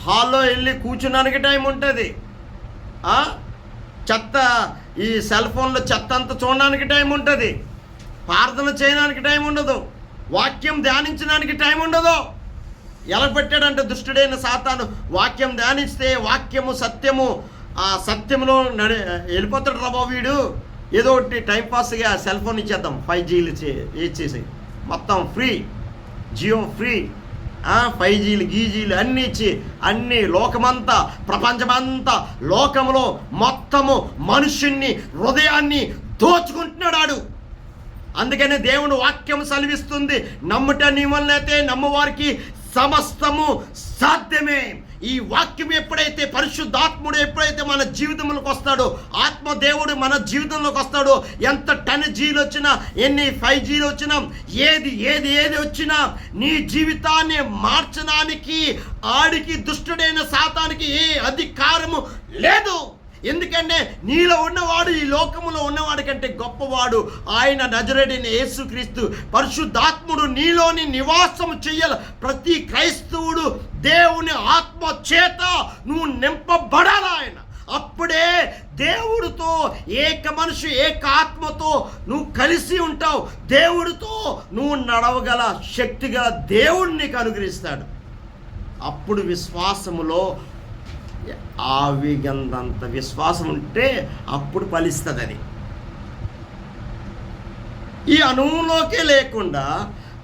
హాల్లో వెళ్ళి కూర్చున్నానికి టైం ఉంటుంది, చెత్త ఈ సెల్ ఫోన్లో చెత్త అంతా చూడడానికి టైం ఉంటుంది, ప్రార్థన చేయడానికి టైం ఉండదు, వాక్యం ధ్యానించడానికి టైం ఉండదు. ఎలా పెట్టాడంటే దుష్టుడైన సాతాను, వాక్యం ధ్యానిస్తే వాక్యము సత్యము, ఆ సత్యములో వెళ్ళిపోతాడు రా బాబు వీడు. ఏదో ఒకటి టైంపాస్గా సెల్ ఫోన్ ఇచ్చేద్దాం, 5Gలు ఇచ్చేసి మొత్తం ఫ్రీ, జియో ఫ్రీ, 5Gలు గీజీలు అన్నీ ఇచ్చి అన్నీ లోకమంతా ప్రపంచమంతా లోకంలో మొత్తము మనుషుణ్ణి హృదయాన్ని దోచుకుంటున్నాడు. అందుకనే దేవుని వాక్యం సెలవిస్తుంది, నమ్ముట నీ వల్లైతే నమ్మవారికి సమస్తము సాధ్యమే. ఈ వాక్యం ఎప్పుడైతే పరిశుద్ధాత్ముడు ఎప్పుడైతే మన జీవితంలోకి వస్తాడో, ఆత్మదేవుడు మన జీవితంలోకి వస్తాడో, ఎంత 10Gలు వచ్చినా, ఎన్ని 5Gలు వచ్చినా, ఏది వచ్చినా నీ జీవితాన్ని మార్చడానికి ఆడికి, దుష్టుడైన సాతానికి ఏ అధికారము లేదు. ఎందుకంటే నీలో ఉన్నవాడు ఈ లోకములో ఉన్నవాడి కంటే గొప్పవాడు ఆయన నజరేయుడైన యేసుక్రీస్తు. పరిశుద్ధాత్ముడు నీలోని నివాసము చెయ్యాలి. ప్రతి క్రైస్తవుడు దేవుని ఆత్మ చేత నువ్వు నింపబడాలి. ఆయన అప్పుడే దేవుడితో ఏక మనిషి, ఏక ఆత్మతో నువ్వు కలిసి ఉంటావు. దేవుడితో నువ్వు నడవగల శక్తిగా దేవుడు నీకు అనుగ్రహిస్తాడు. అప్పుడు విశ్వాసములో ఆవిగందంత విశ్వాసం ఉంటే అప్పుడు ఫలిస్తుంది. అది ఈ అనుభవంలోకే లేకుండా,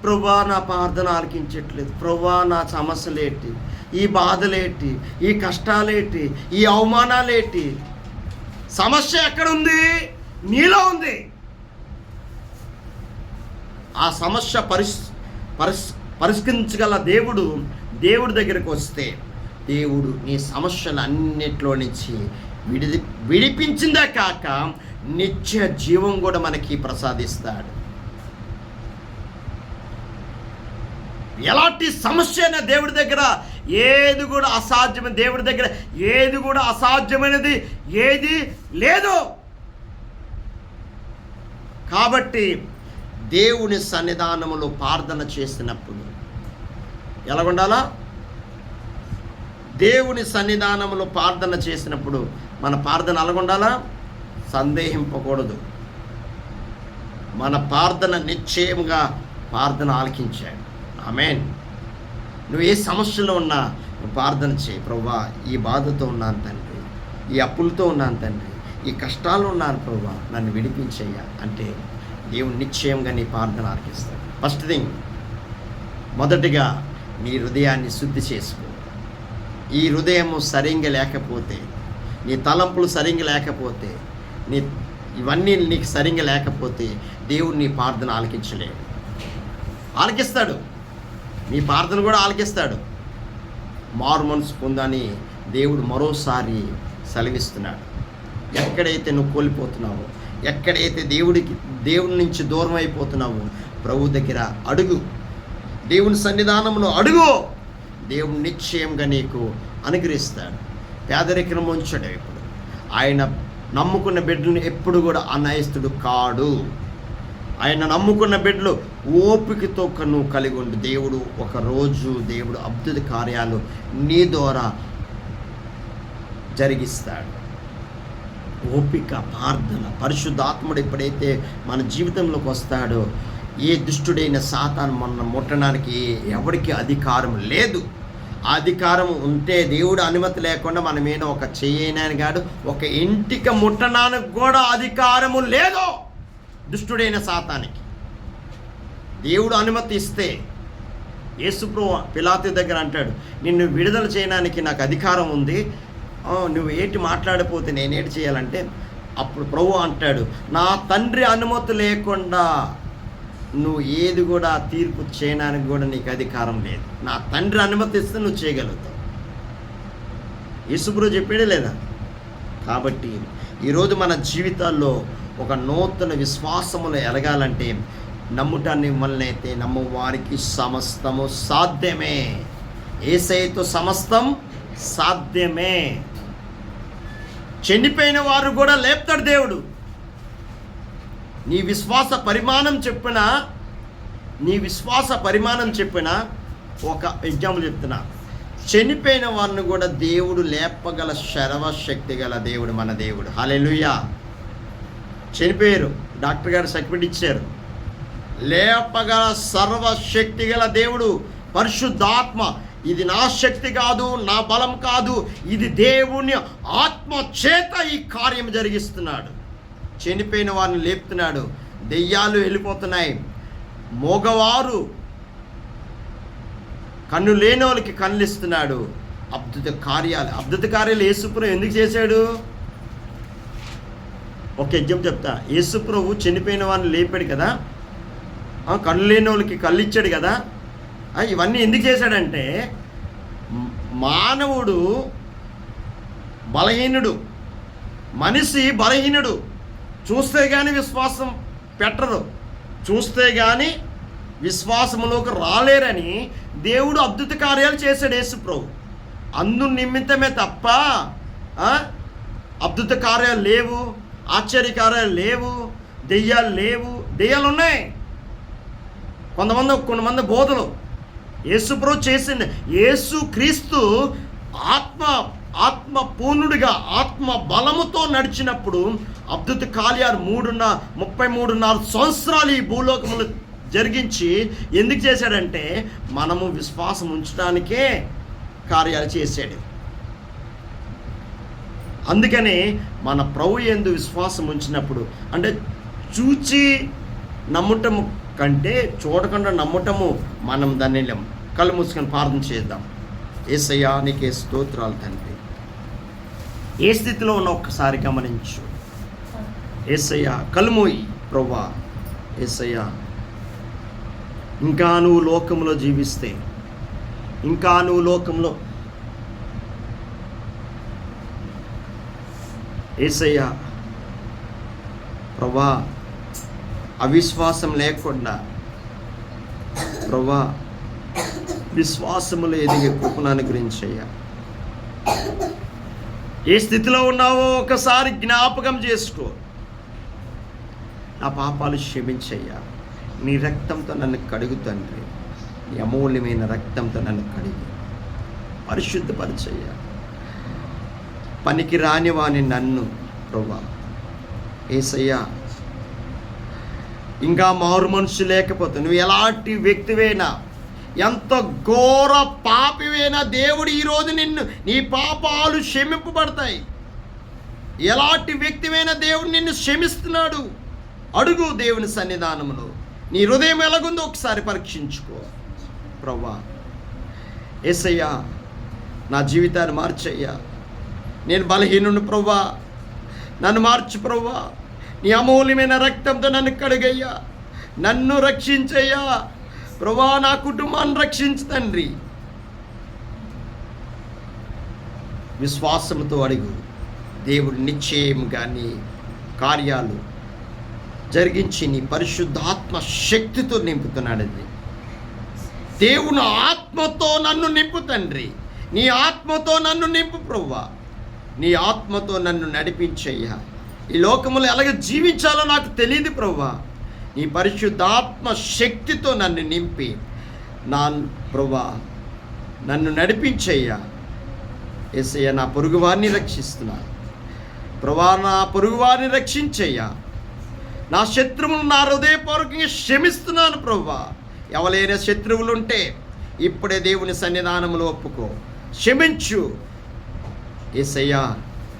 ప్రభువా నా ప్రార్థన ఆలకించట్లేదు, ప్రభువా నా సమస్యలేంటి, ఈ బాధలేంటి, ఈ కష్టాలేంటి, ఈ అవమానాలేంటి. సమస్య ఎక్కడుంది? నీలో ఉంది. ఆ సమస్య పరిష్కరించగల దేవుడి దగ్గరికి వస్తే దేవుడు నీ సమస్యలు అన్నిట్లో నుంచి విడిపించిందే కాక నిత్య జీవం కూడా మనకి ప్రసాదిస్తాడు. ఎలాంటి సమస్య అయినా దేవుడి దగ్గర ఏది కూడా అసాధ్యమైన, దేవుడి దగ్గర ఏది కూడా అసాధ్యమైనది ఏది లేదు. కాబట్టి దేవుని సన్నిధానములో ప్రార్థన చేసినప్పుడు ఎలాగుండాలా? దేవుని సన్నిధానంలో ప్రార్థన చేసినప్పుడు మన ప్రార్థన అలాగుండాలా? సందేహింపకూడదు. మన ప్రార్థన నిశ్చయంగా ప్రార్థన ఆలకించాడు. ఆమేన్. నువ్వు ఏ సమస్యలో ఉన్నా నువ్వు ప్రార్థన చేయి. ప్రభువా ఈ బాధతో ఉన్నాను తండ్రి, ఈ అప్పులతో ఉన్నాను తండ్రి, ఈ కష్టాలు ఉన్నాను ప్రభువా, నన్ను విడిపించేయ్యా అంటే దేవుడు నిశ్చయంగా నీ ప్రార్థన ఆలకిస్తాడు. ఫస్ట్ థింగ్, మొదటిగా నీ హృదయాన్ని శుద్ధి చేసుకో. ఈ హృదయము సరిగ్గా లేకపోతే, నీ తలంపులు సరిగ్గా లేకపోతే, ఇవన్నీ నీకు సరిగ్గా లేకపోతే దేవుడు నీ ప్రార్థన ఆలకించలేడు. ఆలకిస్తాడు, నీ ప్రార్థన కూడా ఆలకిస్తాడు. మారు మనసు పొందని దేవుడు మరోసారి సెలవిస్తున్నాడు. ఎక్కడైతే నువ్వు కోల్పోతున్నావో, ఎక్కడైతే దేవుడి నుంచి దూరం అయిపోతున్నావో ప్రభు దగ్గర అడుగు, దేవుని సన్నిధానంలో అడుగు. దేవుడు నిశ్చయంగా నీకు అనుగ్రహిస్తాడు. పేదరికం ఉంచడు. ఇప్పుడు ఆయన నమ్ముకున్న బిడ్డలను ఎప్పుడు కూడా అనాయస్తుడు కాడు. ఆయన నమ్ముకున్న బిడ్డలు ఓపికతో నువ్వు కలిగి ఉండు. దేవుడు అద్భుత కార్యాలు నీ ద్వారా జరిగిస్తాడు. ఓపిక, ప్రార్థన, పరిశుద్ధాత్ముడు ఎప్పుడైతే మన జీవితంలోకి వస్తాడో ఏ దుష్టుడైన సాతాను మన ముట్టడానికి ఎవరికి అధికారం లేదు. అధికారం ఉంటే దేవుడు అనుమతి లేకుండా మన మీద ఒక చెయ్యనాని కాదు, ఒక ఇంటిక ముట్టడానికి కూడా అధికారము లేదు దుష్టుడైన సాతానికి. దేవుడు అనుమతి ఇస్తే యేసుప్రభు పిలాతు దగ్గర అంటాడు, నిన్ను విడుదల చేయడానికి నాకు అధికారం ఉంది, నువ్వు ఏంటి మాట్లాడిపోతే నేనేటి చేయాలంటే, అప్పుడు ప్రభు అంటాడు, నా తండ్రి అనుమతి లేకుండా నువ్వు ఏది కూడా తీర్పు చేయడానికి కూడా నీకు అధికారం లేదు, నా తండ్రి అనుమతిస్తే నువ్వు చేయగలుగుతావు. యేసుప్రభు చెప్పాడే లేదా? కాబట్టి ఈరోజు మన జీవితాల్లో ఒక నూతన విశ్వాసములు ఎదగాలంటే నమ్ముటాన్ని వలనైతే నమ్ము వారికి సమస్తము సాధ్యమే. యేసయ్యతో సమస్తం సాధ్యమే. చనిపోయిన వారు కూడా లేపుతాడు దేవుడు. నీ విశ్వాస పరిమాణం చెప్పిన ఒక ఎగ్జాంపుల్ చెప్తున్నా, చనిపోయిన వారిని కూడా దేవుడు లేపగల సర్వశక్తి గల దేవుడు మన దేవుడు. హల్లెలూయా. చనిపోయారు, డాక్టర్ గారు సర్టిఫికెట్ ఇచ్చారు, లేపగల సర్వశక్తి గల దేవుడు పరిశుద్ధాత్మ. ఇది నా శక్తి కాదు, నా బలం కాదు, ఇది దేవుని ఆత్మ చేత ఈ కార్యం జరిగిస్తున్నాడు. చనిపోయిన వారిని లేపుతున్నాడు, దెయ్యాలు వెళ్ళిపోతున్నాయి, మోగవారు కన్ను లేని వాళ్ళకి కన్నులు ఇస్తున్నాడు. అద్భుత కార్యాలు యేసుప్రభు ఎందుకు చేశాడు? ఒక ఎగ్జాంపుల్ చెప్తా. యేసుప్రభు చనిపోయిన వారిని లేపాడు కదా, కళ్ళు లేని వాళ్ళకి కళ్ళు ఇచ్చాడు కదా. ఇవన్నీ ఎందుకు చేశాడంటే, మానవుడు బలహీనుడు, మనిషి బలహీనుడు, చూస్తే కానీ విశ్వాసం పెట్టరు, చూస్తే కానీ విశ్వాసంలోకి రాలేరని దేవుడు అద్భుత కార్యాలు చేశాడు యేసుప్రభు. అందు నిమిత్తమే తప్ప అద్భుత కార్యాలు లేవు, ఆశ్చర్యకార్యాలు లేవు, దెయ్యాలు లేవు. దెయ్యాలు ఉన్నాయి, కొంతమంది బోధలు. యేసుప్రభు చేసింది, యేసు క్రీస్తు ఆత్మ పూర్ణుడిగా ఆత్మ బలముతో నడిచినప్పుడు అద్భుత కార్యాలు 33.5 సంవత్సరాలు ఈ భూలోకములు జరిగించి ఎందుకు చేశాడంటే, మనము విశ్వాసం ఉంచడానికే కార్యాలు చేశాడు. అందుకని మన ప్రభు యందు విశ్వాసం ఉంచినప్పుడు, అంటే చూచి నమ్ముటము కంటే చూడకుండా నమ్మటము మనం దాన్ని కళ్ళు మూసుకొని ప్రార్థన చేద్దాం. యేసయ్యా నీకే స్తోత్రాలు తండ్రి. ఏ స్థితిలో ఉన్న ఒక్కసారి గమనించు. యేసయ్యా కళ్ళు మూయి ప్రభువా. యేసయ్యా ఇంకా నువ్వు లోకంలో జీవిస్తే, ఇంకా నువ్వు లోకంలో యేసయ్యా ప్రభువా అవిశ్వాసం లేకుండా ప్రభువా విశ్వాసములు ఎదిగే కృపను అనుగ్రహించయ్యా. ఏ స్థితిలో ఉన్నావో ఒకసారి జ్ఞాపకం చేసుకో. నా పాపాలు క్షమించయ్యా, నీ రక్తంతో నన్ను కడుగు తండ్రి, నీ అమూల్యమైన రక్తంతో నన్ను కడిగి పరిశుద్ధపరచయ్యా. పనికి రానివాని నన్ను ప్రభువా యేసయ్యా, ఇంకా మారు మనుషు లేకపోతే నువ్వు ఎలాంటి వ్యక్తివైనా, ఎంత ఘోర పాపివైనా దేవుడు ఈరోజు నీ పాపాలు క్షమింపబడతాయి. ఎలాంటి వ్యక్తివైనా దేవుడు నిన్ను క్షమిస్తున్నాడు. అడుగు దేవుని సన్నిధానంలో. నీ హృదయం ఎలాగుందో ఒకసారి పరీక్షించుకో. ప్రభువా యేసయ్యా నా జీవితాన్ని మార్చయ్యా, నేను బలహీనుని ప్రభువా, నన్ను మార్చు ప్రభువా. నీ అమూల్యమైన రక్తంతో నన్ను కడుగయ్యా, నన్ను రక్షించయ్యా ప్రభువా, నా కుటుంబాన్ని రక్షించు తండ్రి. విశ్వాసంతో అడుగు, దేవుడు నిశ్చయంగా నీ కార్యాలు జరిగించి నీ పరిశుద్ధాత్మ శక్తితో నింపుతున్నాడండి. దేవుని ఆత్మతో నన్ను నింపు తండ్రి, నీ ఆత్మతో నన్ను నింపు ప్రభువా, నీ ఆత్మతో నన్ను నడిపించయ్యా. ఈ లోకములో ఎలాగ జీవించాలో నాకు తెలియదు ప్రభువా, నీ పరిశుద్ధాత్మ శక్తితో నన్ను నింపి నా ప్రభువా నన్ను నడిపించయ్యా. యేసయ్యా నా పొరుగువారిని రక్షిస్తున్నా ప్రభువా, నా పొరుగువారిని రక్షించయ్యా. నా శత్రువులను నా హృదయపూర్వకంగా క్షమిస్తున్నాను ప్రభువా. ఎవరైనా శత్రువులు ఉంటే ఇప్పుడే దేవుని సన్నిధానంలో ఒప్పుకో, క్షమించు. యేసయ్యా,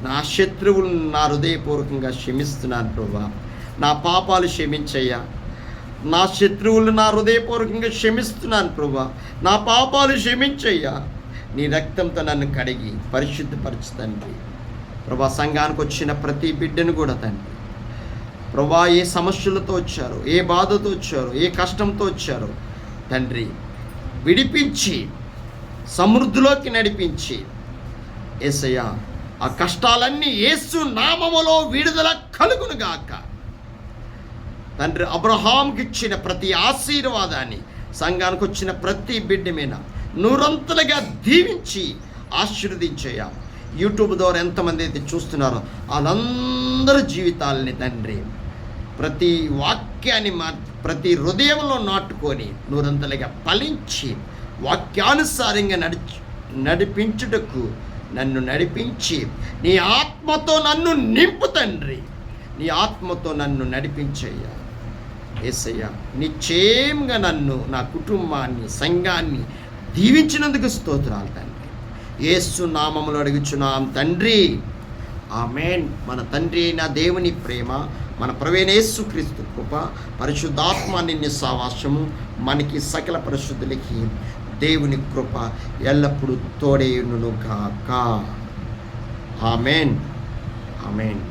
నా శత్రువులను నా హృదయపూర్వకంగా క్షమిస్తున్నాను ప్రభువా, నా పాపాలు క్షమించయ్యా. నా శత్రువులు నా హృదయపూర్వకంగా క్షమిస్తున్నాను ప్రభువా, నా పాపాలు క్షమించయ్యా. నీ రక్తంతో నన్ను కడిగి పరిశుద్ధపరచు తండ్రి. ప్రభా, సంఘానికి వచ్చిన ప్రతి బిడ్డను కూడా తండ్రి ప్రభా, ఏ సమస్యలతో వచ్చారో, ఏ బాధతో వచ్చారో, ఏ కష్టంతో వచ్చారో తండ్రి, విడిపించి సమృద్ధిలోకి నడిపించి యేసయ్యా, ఆ కష్టాలన్నీ యేసు నామములో విడుదల కలుగునుగాక. తండ్రి, అబ్రహాంకి ఇచ్చిన ప్రతి ఆశీర్వాదాన్ని సంఘానికి వచ్చిన ప్రతి బిడ్డ మీద నూరంతలుగా దీవించి ఆశీర్వదించయ్యా. యూట్యూబ్ ద్వారా ఎంతమంది అయితే చూస్తున్నారో వాళ్ళందరి జీవితాలని తండ్రి ప్రతి వాక్యాన్ని ప్రతి హృదయంలో నాటుకొని నూరంతలుగా ఫలించి వాక్యానుసారంగా నడిపించుటకు నన్ను నడిపించి నీ ఆత్మతో నన్ను నింపు తండ్రి. నీ ఆత్మతో నన్ను నడిపించయ్యా. యేసయ్యా, నిశ్చయంగా నన్ను, నా కుటుంబాన్ని, సంఘాన్ని దీవించినందుకు స్తోత్రాలు తండ్రి. యేసు నామములో అడుగుచున్నాం తండ్రి, ఆమేన్. మన తండ్రి అయిన దేవుని ప్రేమ, మన ప్రభువైన యేసుక్రీస్తు కృప, పరిశుద్ధాత్మ నిన్ను సావాస్యము మనకి సకల పరిశుద్ధులకి దేవుని కృప ఎల్లప్పుడూ తోడేయును గాక. ఆమేన్, ఆమేన్.